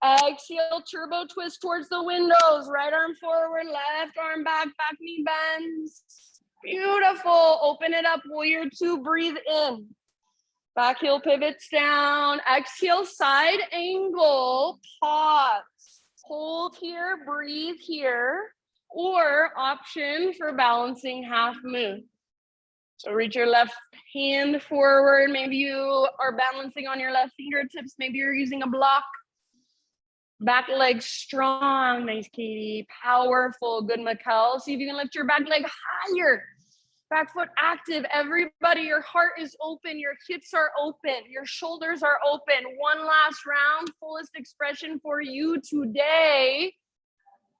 Exhale, turbo twist towards the windows. Right arm forward, left arm back, back knee bends. Beautiful. Open it up, warrior two, breathe in. Back heel pivots down. Exhale, side angle, pause. Hold here, breathe here. Or option for balancing half moon. So reach your left hand forward. Maybe you are balancing on your left fingertips. Maybe you're using a block. Back leg strong. Nice, Katie. Powerful. Good, Mikkel. See if you can lift your back leg higher. Back foot active. Everybody, your heart is open. Your hips are open. Your shoulders are open. One last round. Fullest expression for you today.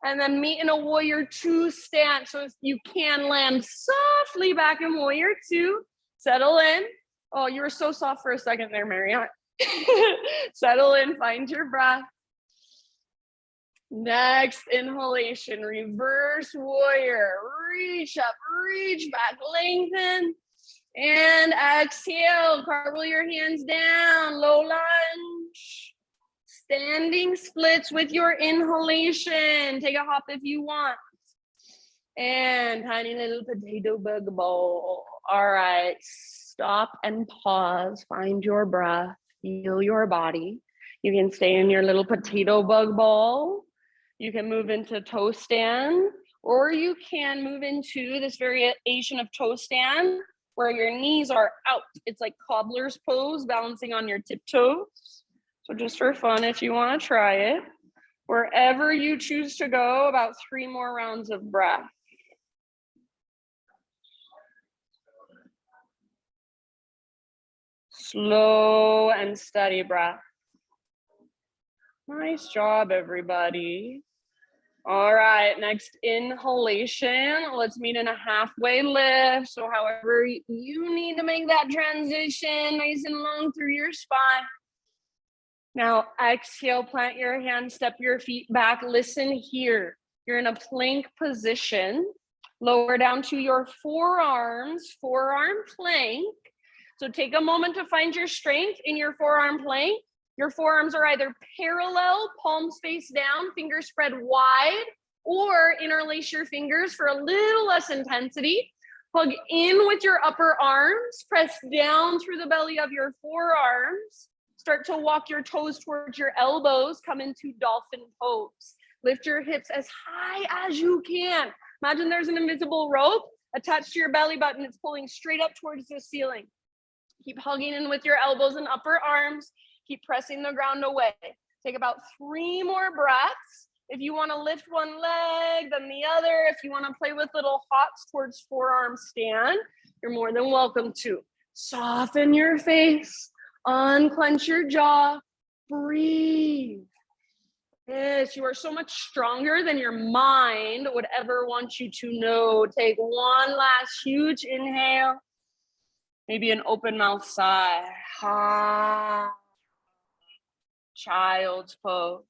And then meet in a warrior two stance. So if you can land softly back in warrior two. Settle in. Oh, you were so soft for a second there, Marianne. Settle in. Find your breath. Next inhalation, reverse warrior. Reach up, reach back, lengthen. And exhale, cartwheel your hands down, low lunge. Standing splits with your inhalation. Take a hop if you want. And tiny little potato bug ball. All right, stop and pause. Find your breath, feel your body. You can stay in your little potato bug ball. You can move into toe stand, or you can move into this variation of toe stand where your knees are out. It's like cobbler's pose, balancing on your tiptoes. So just for fun, if you want to try it, wherever you choose to go, about 3 more rounds of breath. Slow and steady breath. Nice job, everybody. All right, next inhalation. Let's meet in a halfway lift. So however you need to make that transition nice and long through your spine. Now exhale, plant your hands, step your feet back. Listen here. You're in a plank position. Lower down to your forearms, forearm plank. So take a moment to find your strength in your forearm plank. Your forearms are either parallel, palms face down, fingers spread wide, or interlace your fingers for a little less intensity. Hug in with your upper arms, press down through the belly of your forearms. Start to walk your toes towards your elbows, come into dolphin pose. Lift your hips as high as you can. Imagine there's an invisible rope attached to your belly button. It's pulling straight up towards the ceiling. Keep hugging in with your elbows and upper arms. Keep pressing the ground away. Take about 3 more breaths. If you want to lift one leg, then the other. If you want to play with little hops towards forearm stand, you're more than welcome to. Soften your face, unclench your jaw, breathe. Yes, you are so much stronger than your mind would ever want you to know. Take one last huge inhale, maybe an open mouth sigh. Child's pose.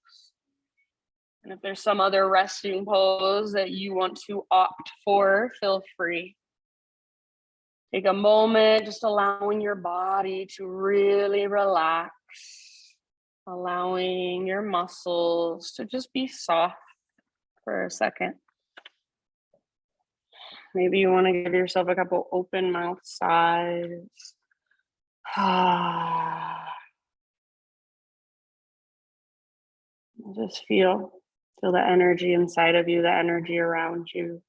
And if there's some other resting pose that you want to opt for, feel free. Take a moment, just allowing your body to really relax, allowing your muscles to just be soft for a second. Maybe you want to give yourself a couple open mouth sighs. Just feel the energy inside of you, the energy around you.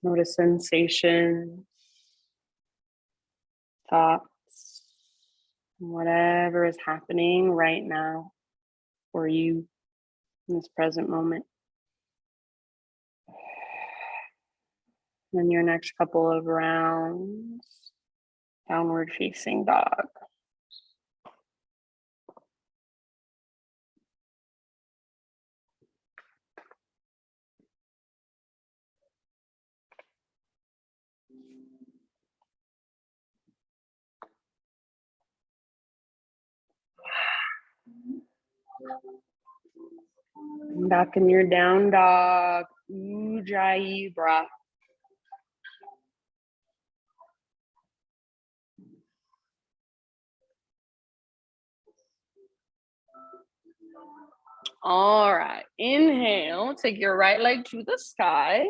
Notice sensations, thoughts, whatever is happening right now for you in this present moment. Then your next couple of rounds, downward facing dog. Back in your down dog, Ujjayi breath. All right, inhale, take your right leg to the sky.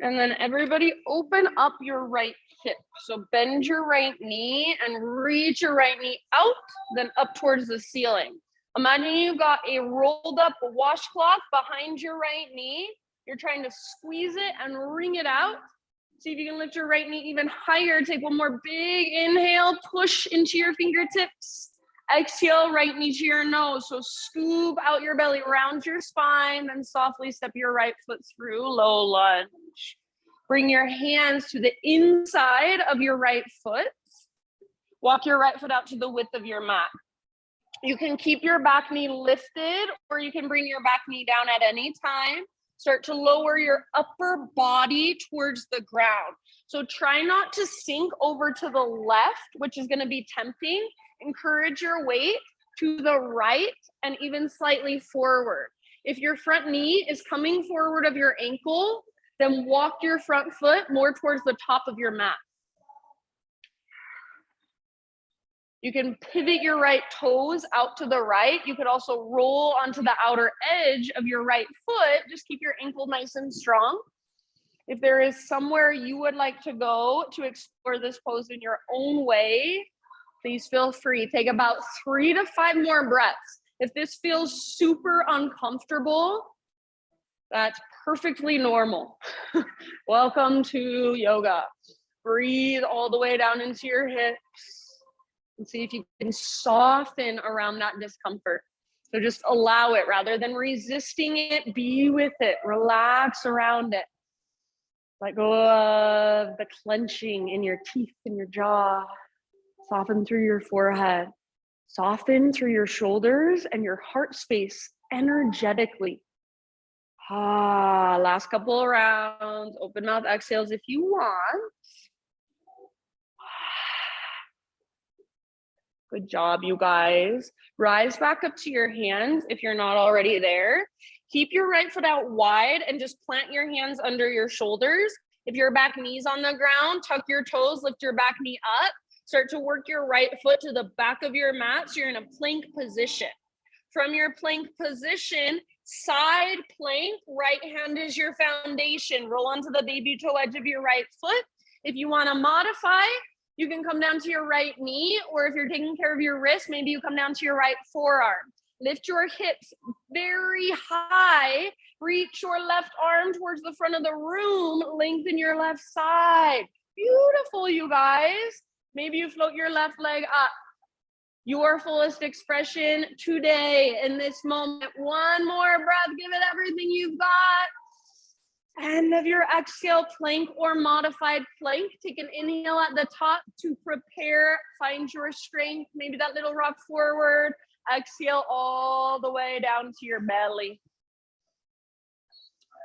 And then everybody open up your right hip. So bend your right knee and reach your right knee out, then up towards the ceiling. Imagine you got a rolled up washcloth behind your right knee. You're trying to squeeze it and wring it out. See if you can lift your right knee even higher. Take one more big inhale, push into your fingertips. Exhale, right knee to your nose. So scoop out your belly, round your spine, then softly step your right foot through, low lunge. Bring your hands to the inside of your right foot. Walk your right foot out to the width of your mat. You can keep your back knee lifted, or you can bring your back knee down at any time. Start to lower your upper body towards the ground. So try not to sink over to the left, which is going to be tempting. Encourage your weight to the right and even slightly forward. If your front knee is coming forward of your ankle, then walk your front foot more towards the top of your mat. You can pivot your right toes out to the right. You could also roll onto the outer edge of your right foot. Just keep your ankle nice and strong. If there is somewhere you would like to go to explore this pose in your own way, please feel free. Take about 3 to 5 more breaths. If this feels super uncomfortable, that's perfectly normal. Welcome to yoga. Breathe all the way down into your hips and see if you can soften around that discomfort. So just allow it rather than resisting it, be with it, relax around it. Let go of the clenching in your teeth and your jaw. Soften through your forehead. Soften through your shoulders and your heart space energetically. Last couple of rounds. Open mouth exhales if you want. Good job, you guys. Rise back up to your hands if you're not already there. Keep your right foot out wide and just plant your hands under your shoulders. If your back knee's on the ground, tuck your toes, lift your back knee up. Start to work your right foot to the back of your mat so you're in a plank position. From your plank position, side plank, right hand is your foundation. Roll onto the baby toe edge of your right foot. If you want to modify, you can come down to your right knee, or if you're taking care of your wrist, maybe you come down to your right forearm. Lift your hips very high. Reach your left arm towards the front of the room. Lengthen your left side. Beautiful, you guys. Maybe you float your left leg up. Your fullest expression today in this moment. One more breath. Give it everything you've got. End of your exhale, plank or modified plank. Take an inhale at the top to prepare. Find your strength. Maybe that little rock forward. Exhale all the way down to your belly.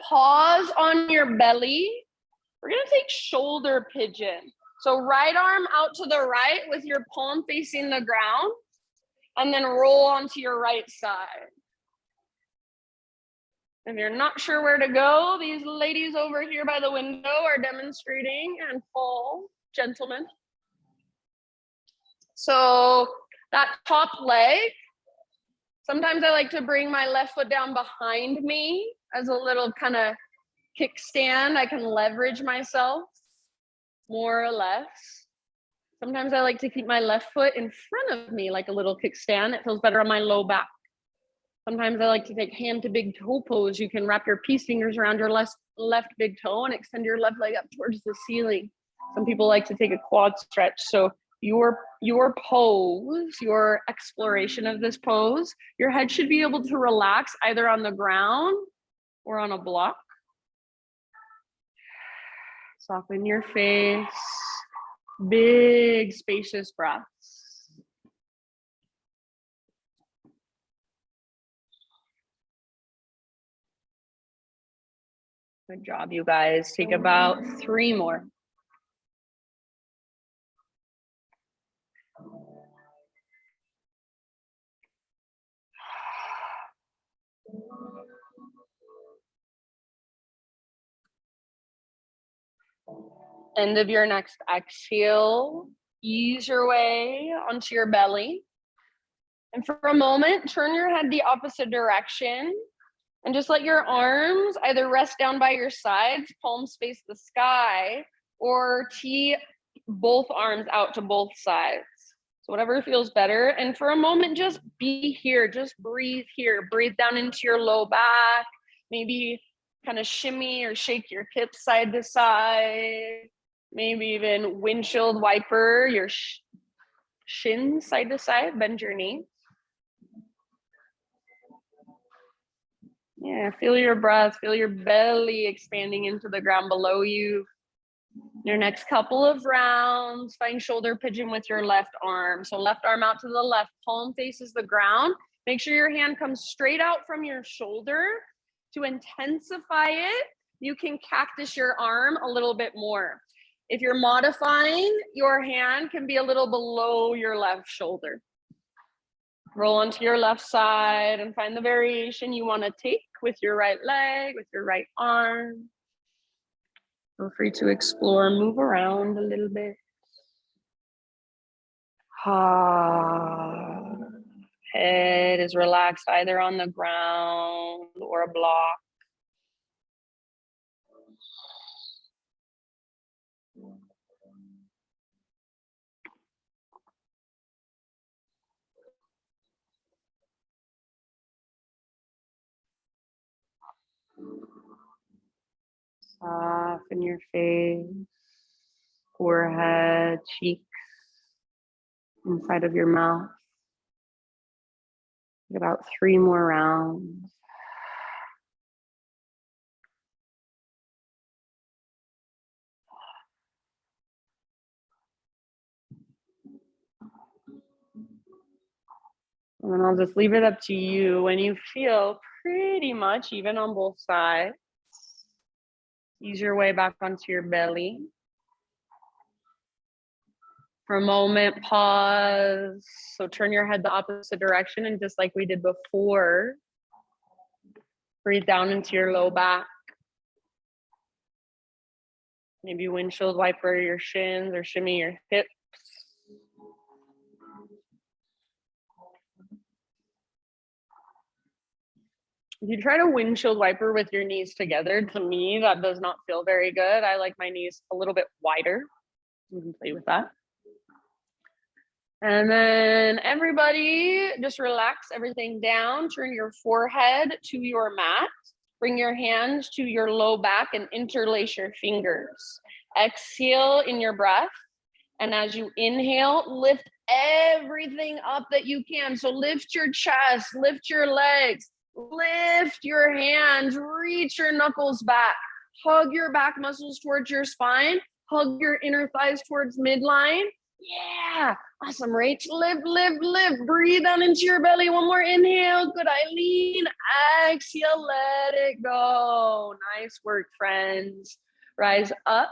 Pause on your belly. We're going to take shoulder pigeon. So right arm out to the right with your palm facing the ground, and then roll onto your right side. If you're not sure where to go, these ladies over here by the window are demonstrating, and Paul, gentlemen. So that top leg, sometimes I like to bring my left foot down behind me as a little kind of kickstand. I can leverage myself more or less. Sometimes I like to keep my left foot in front of me like a little kickstand. It feels better on my low back. Sometimes I like to take hand to big toe pose. You can wrap your peace fingers around your left big toe and extend your left leg up towards the ceiling. Some people like to take a quad stretch. So your pose, your exploration of this pose, your head should be able to relax either on the ground or on a block. Soften your face. Big, spacious breaths. Good job, you guys. Take about 3 more. End of your next exhale, ease your way onto your belly. And for a moment, turn your head the opposite direction and just let your arms either rest down by your sides, palms face the sky, or tee both arms out to both sides. So whatever feels better. And for a moment, just be here, just breathe here. Breathe down into your low back, maybe kind of shimmy or shake your hips side to side. Maybe even windshield wiper your shins side to side, bend your knees. Yeah, feel your breath, feel your belly expanding into the ground below you. Your next couple of rounds, find shoulder pigeon with your left arm. So left arm out to the left, palm faces the ground. Make sure your hand comes straight out from your shoulder. To intensify it, you can cactus your arm a little bit more. If you're modifying, your hand can be a little below your left shoulder. Roll onto your left side and find the variation you want to take with your right leg, with your right arm. Feel free to explore, move around a little bit. Head is relaxed either on the ground or a block. Soften your face, forehead, cheeks, inside of your mouth. About 3 more rounds. And then I'll just leave it up to you when you feel pretty much even on both sides. Ease your way back onto your belly. For a moment, pause. So turn your head the opposite direction, and just like we did before, Breathe down into your low back. Maybe windshield wiper your shins or shimmy your hips. If you try to windshield wiper with your knees together, to me, that does not feel very good. I like my knees a little bit wider. You can play with that. And then everybody just relax everything down. Turn your forehead to your mat. Bring your hands to your low back and interlace your fingers. Exhale in your breath. And as you inhale, lift everything up that you can. So lift your chest, lift your legs, lift your hands, reach your knuckles back. Hug your back muscles towards your spine. Hug your inner thighs towards midline. Yeah, awesome. Rach, lift, lift, lift. Breathe down into your belly. One more inhale. Good, Eileen. Exhale, let it go. Nice work, friends. Rise up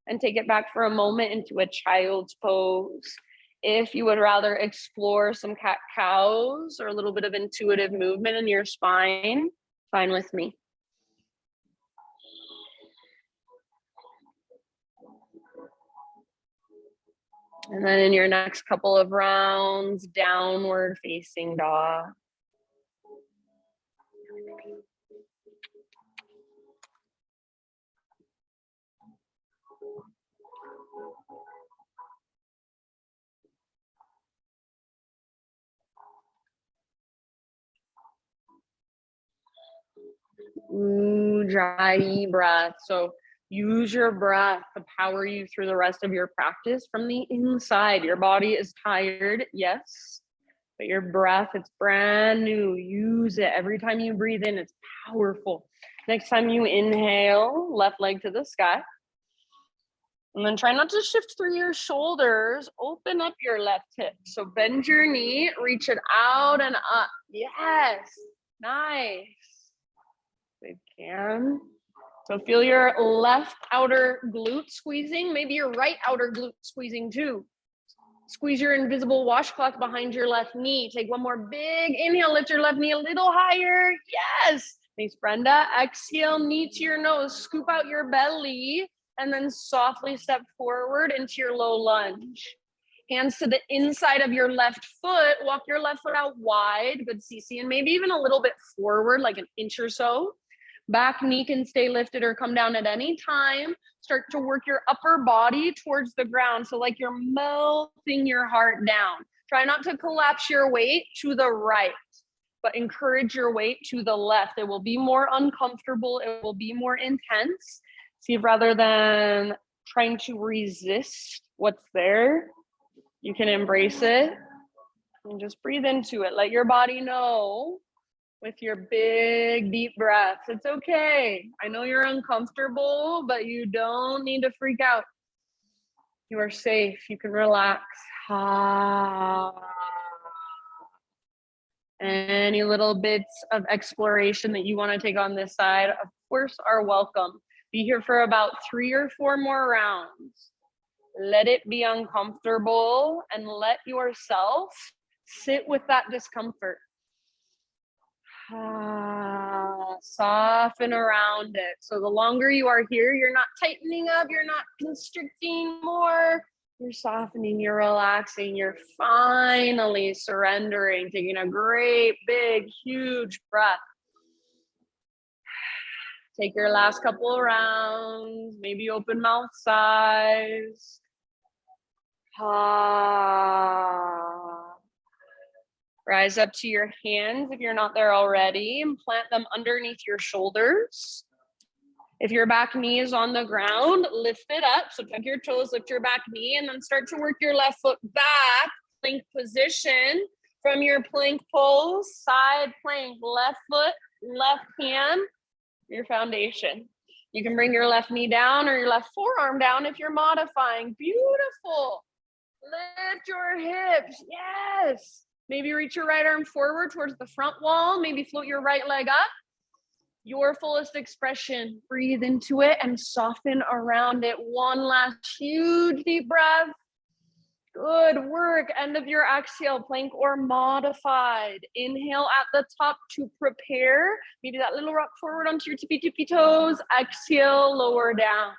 and take it back for a moment into a child's pose. If you would rather explore some cat-cows or a little bit of intuitive movement in your spine, fine with me. And then in your next couple of rounds, downward facing dog. Ujjayi breath. So use your breath to power you through the rest of your practice from the inside. Your body is tired, yes, but your breath, it's brand new. Use it. Every time you breathe in, it's powerful. Next time you inhale, left leg to the sky. And then try not to shift through your shoulders. Open up your left hip. So bend your knee, reach it out and up. Yes, nice. Good, can. So feel your left outer glute squeezing, maybe your right outer glute squeezing too. Squeeze your invisible washcloth behind your left knee. Take one more big inhale, lift your left knee a little higher. Yes. Thanks, Brenda. Exhale, knee to your nose, scoop out your belly, and then softly step forward into your low lunge. Hands to the inside of your left foot. Walk your left foot out wide. Good, Cece, and maybe even a little bit forward, like an inch or so. Back knee can stay lifted or come down at any time. Start to work your upper body towards the ground. So like you're melting your heart down. Try not to collapse your weight to the right, but encourage your weight to the left. It will be more uncomfortable. It will be more intense. See if rather than trying to resist what's there, you can embrace it and just breathe into it. Let your body know with your big, deep breaths. It's okay. I know you're uncomfortable, but you don't need to freak out. You are safe. You can relax. Any little bits of exploration that you want to take on this side, of course, are welcome. Be here for about 3 or 4 more rounds. Let it be uncomfortable and let yourself sit with that discomfort. Soften around it. So the longer you are here, you're not tightening up, you're not constricting more, you're softening, you're relaxing, you're finally surrendering, taking a great, big, huge breath. Take your last couple of rounds, maybe open mouth size. Rise up to your hands if you're not there already and plant them underneath your shoulders. If your back knee is on the ground, lift it up. So tuck your toes, lift your back knee, and then start to work your left foot back. Plank position from your plank pose, side plank, left foot, left hand, your foundation. You can bring your left knee down or your left forearm down if you're modifying. Beautiful. Lift your hips. Yes. Maybe reach your right arm forward towards the front wall. Maybe float your right leg up. Your fullest expression. Breathe into it and soften around it. One last huge deep breath. Good work. End of your exhale, plank or modified. Inhale at the top to prepare. Maybe that little rock forward onto your tippy toes. Exhale, lower down.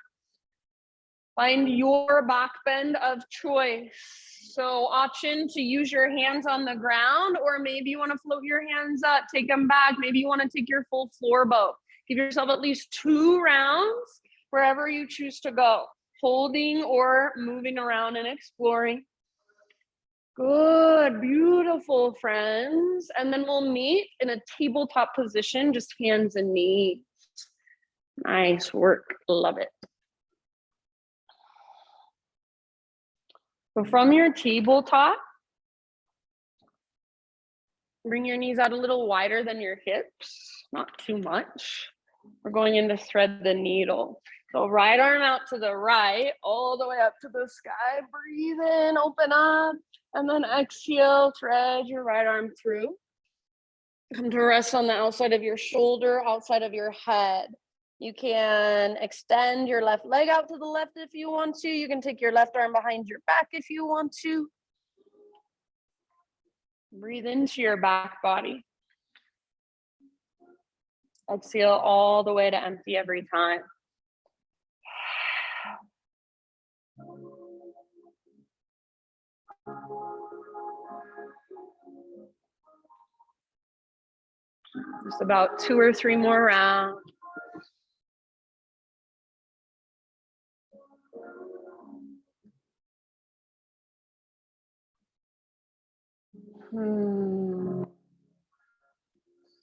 Find your back bend of choice. So option to use your hands on the ground, or maybe you want to float your hands up, take them back. Maybe you want to take your full floor bow. Give yourself at least 2 rounds wherever you choose to go, holding or moving around and exploring. Good, beautiful, friends. And then we'll meet in a tabletop position, just hands and knees. Nice work, love it. So from your tabletop, bring your knees out a little wider than your hips, not too much. We're going in to thread the needle. So right arm out to the right, all the way up to the sky. Breathe in, open up, and then exhale, thread your right arm through. Come to rest on the outside of your shoulder, outside of your head. You can extend your left leg out to the left if you want to. You can take your left arm behind your back if you want to. Breathe into your back body. Exhale all the way to empty every time. Just about 2 or 3 more rounds.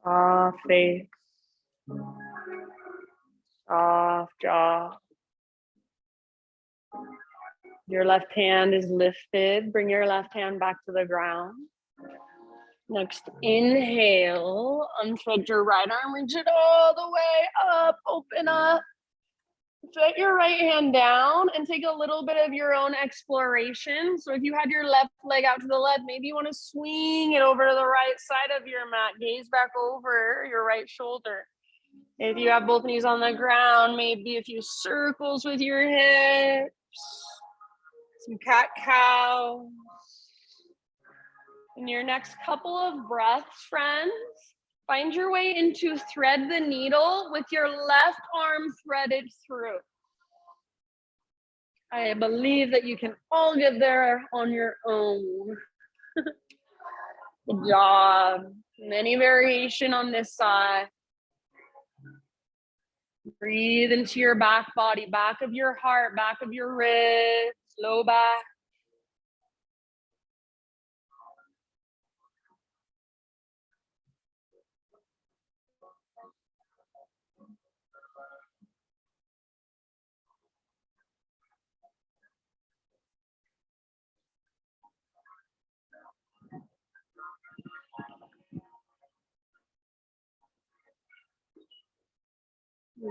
Soft face. Soft jaw. Your left hand is lifted. Bring your left hand back to the ground. Next, inhale, unthread your right arm, reach it all the way up, open up. Set your right hand down and take a little bit of your own exploration. So if you had your left leg out to the left, maybe you want to swing it over to the right side of your mat, gaze back over your right shoulder. If you have both knees on the ground, maybe a few circles with your hips, some cat-cow. In your next couple of breaths, friends, find your way into thread the needle with your left arm threaded through. I believe that you can all get there on your own. Good job. Any variation on this side. Breathe into your back body, back of your heart, back of your ribs, low back.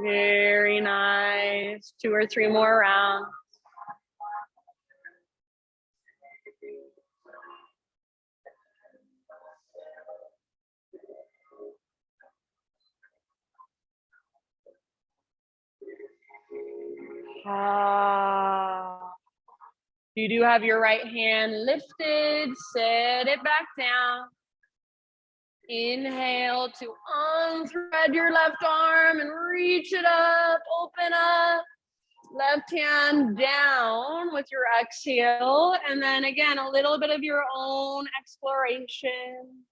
Very nice. 2 or 3 more rounds. You do have your right hand lifted. Set it back down. Inhale to unthread your left arm and reach it up, open up. Left hand down with your exhale. And then again, a little bit of your own exploration.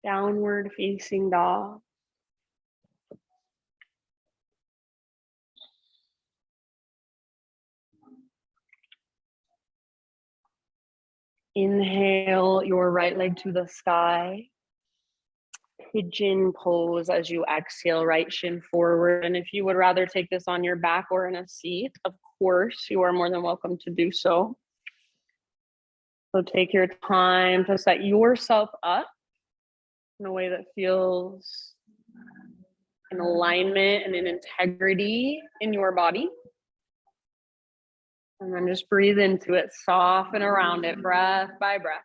Downward facing dog. Inhale your right leg to the sky. Pigeon pose as you exhale, right shin forward. And if you would rather take this on your back or in a seat, of course, you are more than welcome to do so. So take your time to set yourself up in a way that feels in alignment and in integrity in your body. And then just breathe into it, soften around it, breath by breath.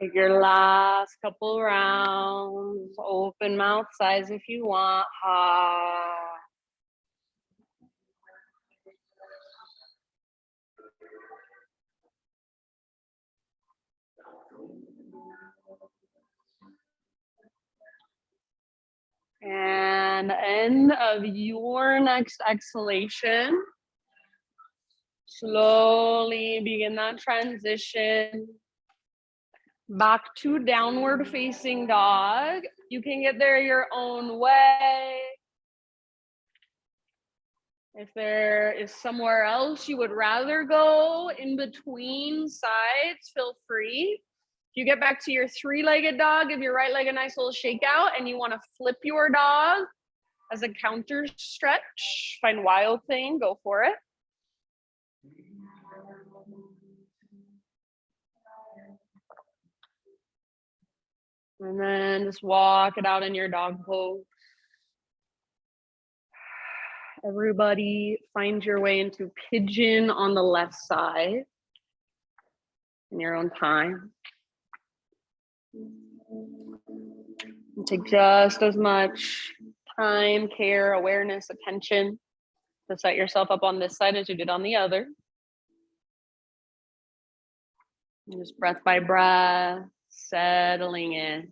Take your last couple rounds, open mouth size if you want. Ha. And end of your next exhalation, slowly begin that transition back to downward facing dog. You can get there your own way. If there is somewhere else you would rather go in between sides, feel free. If you get back to your three-legged dog, give your right leg a nice little shake out, and you want to flip your dog as a counter stretch, find Wild Thing, go for it. And then just walk it out in your dog pose. Everybody find your way into pigeon on the left side in your own time. And take just as much time, care, awareness, attention to set yourself up on this side as you did on the other. And just breath by breath, settling in.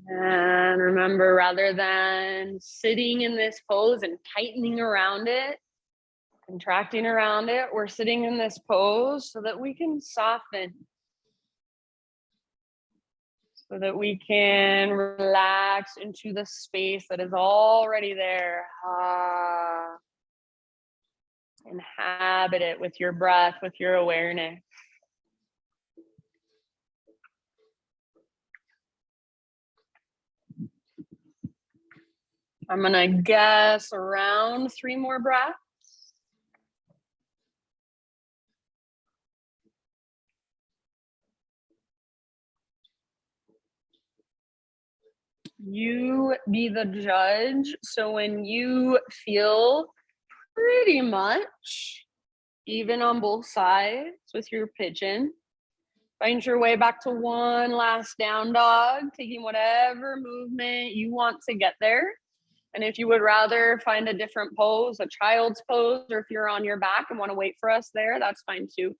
And remember, rather than sitting in this pose and tightening around it, contracting around it, we're sitting in this pose so that we can soften, so that we can relax into the space that is already there. Inhabit it with your breath, with your awareness. I'm gonna guess around 3 more breaths. You be the judge. So when you feel pretty much even on both sides with your pigeon, find your way back to one last down dog, taking whatever movement you want to get there. And if you would rather find a different pose, a child's pose, or if you're on your back and want to wait for us there, that's fine too.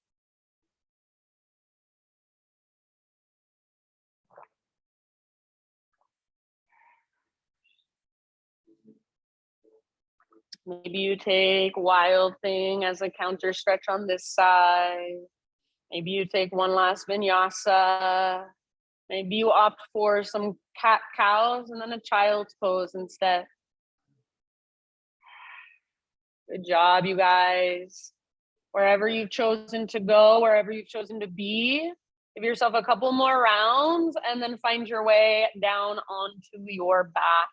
Maybe you take Wild Thing as a counter stretch on this side. Maybe you take one last vinyasa. Maybe you opt for some cat cows and then a child's pose instead. Good job, you guys. Wherever you've chosen to go, wherever you've chosen to be, give yourself a couple more rounds and then find your way down onto your back.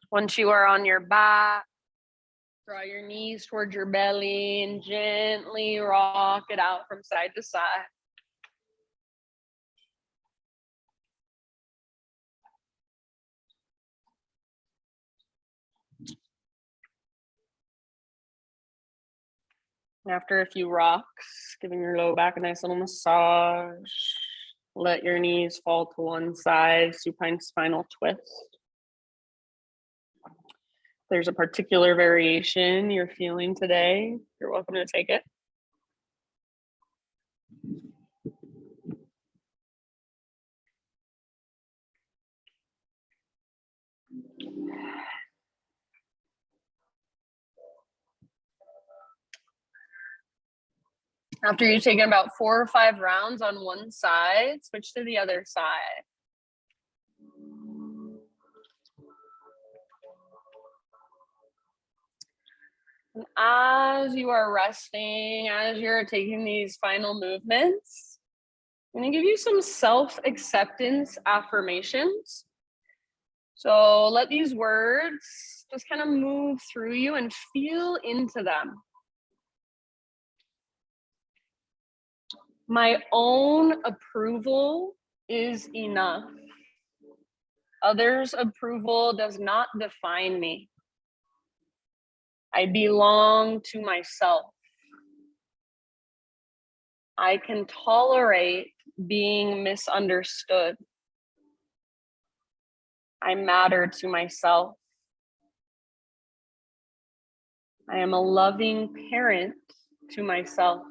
Once you are on your back, draw your knees towards your belly and gently rock it out from side to side. After a few rocks, giving your low back a nice little massage. Let your knees fall to one side, supine spinal twist. If there's a particular variation you're feeling today, you're welcome to take it. After you've taken about 4 or 5 rounds on one side, switch to the other side. And as you are resting, as you're taking these final movements, I'm going to give you some self-acceptance affirmations. So let these words just kind of move through you and feel into them. My own approval is enough. Others' approval does not define me. I belong to myself. I can tolerate being misunderstood. I matter to myself. I am a loving parent to myself.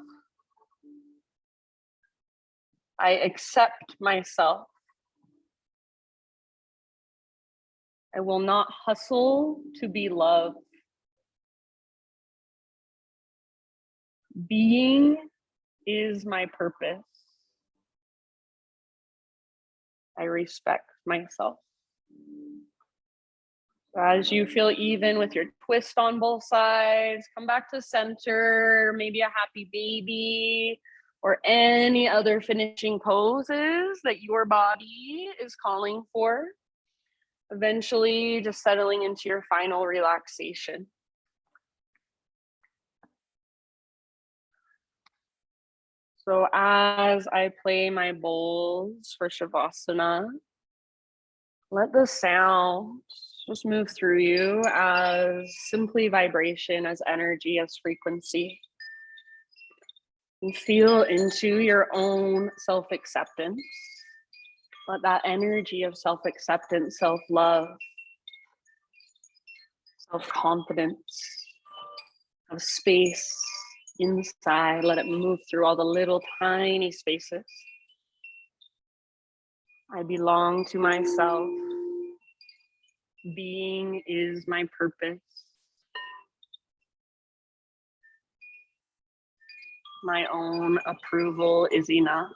I accept myself. I will not hustle to be loved. Being is my purpose. I respect myself. So as you feel even with your twist on both sides, come back to center, maybe a happy baby, or any other finishing poses that your body is calling for. Eventually, just settling into your final relaxation. So as I play my bowls for Shavasana, let the sound just move through you as simply vibration, as energy, as frequency. And feel into your own self-acceptance. Let that energy of self-acceptance, self-love, self-confidence, of space inside, let it move through all the little tiny spaces. I belong to myself. Being is my purpose. My own approval is enough.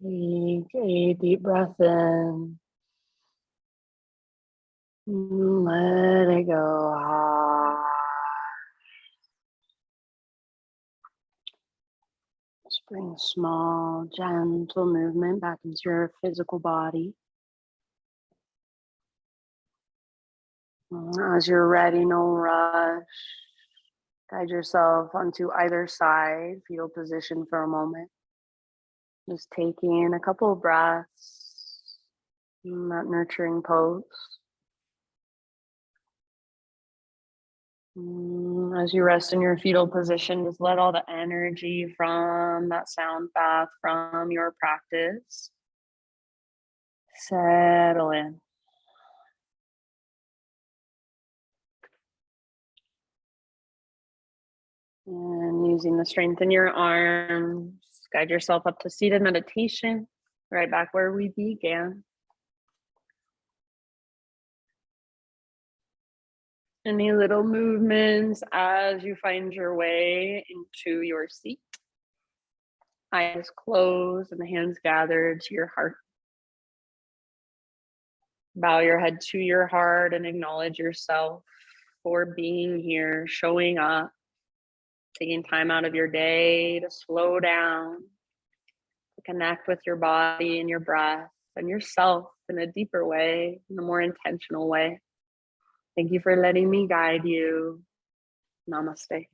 Take a deep breath in. Let it go. Just bring a small, gentle movement back into your physical body. As you're ready, no rush. Guide yourself onto either side, fetal position for a moment. Just taking a couple of breaths in that nurturing pose. As you rest in your fetal position, just let all the energy from that sound bath, from your practice, settle in. And using the strength in your arms, guide yourself up to seated meditation, right back where we began. Any little movements as you find your way into your seat. Eyes closed and the hands gathered to your heart. Bow your head to your heart and acknowledge yourself for being here, showing up, taking time out of your day to slow down, to connect with your body and your breath and yourself in a deeper way, in a more intentional way. Thank you for letting me guide you. Namaste.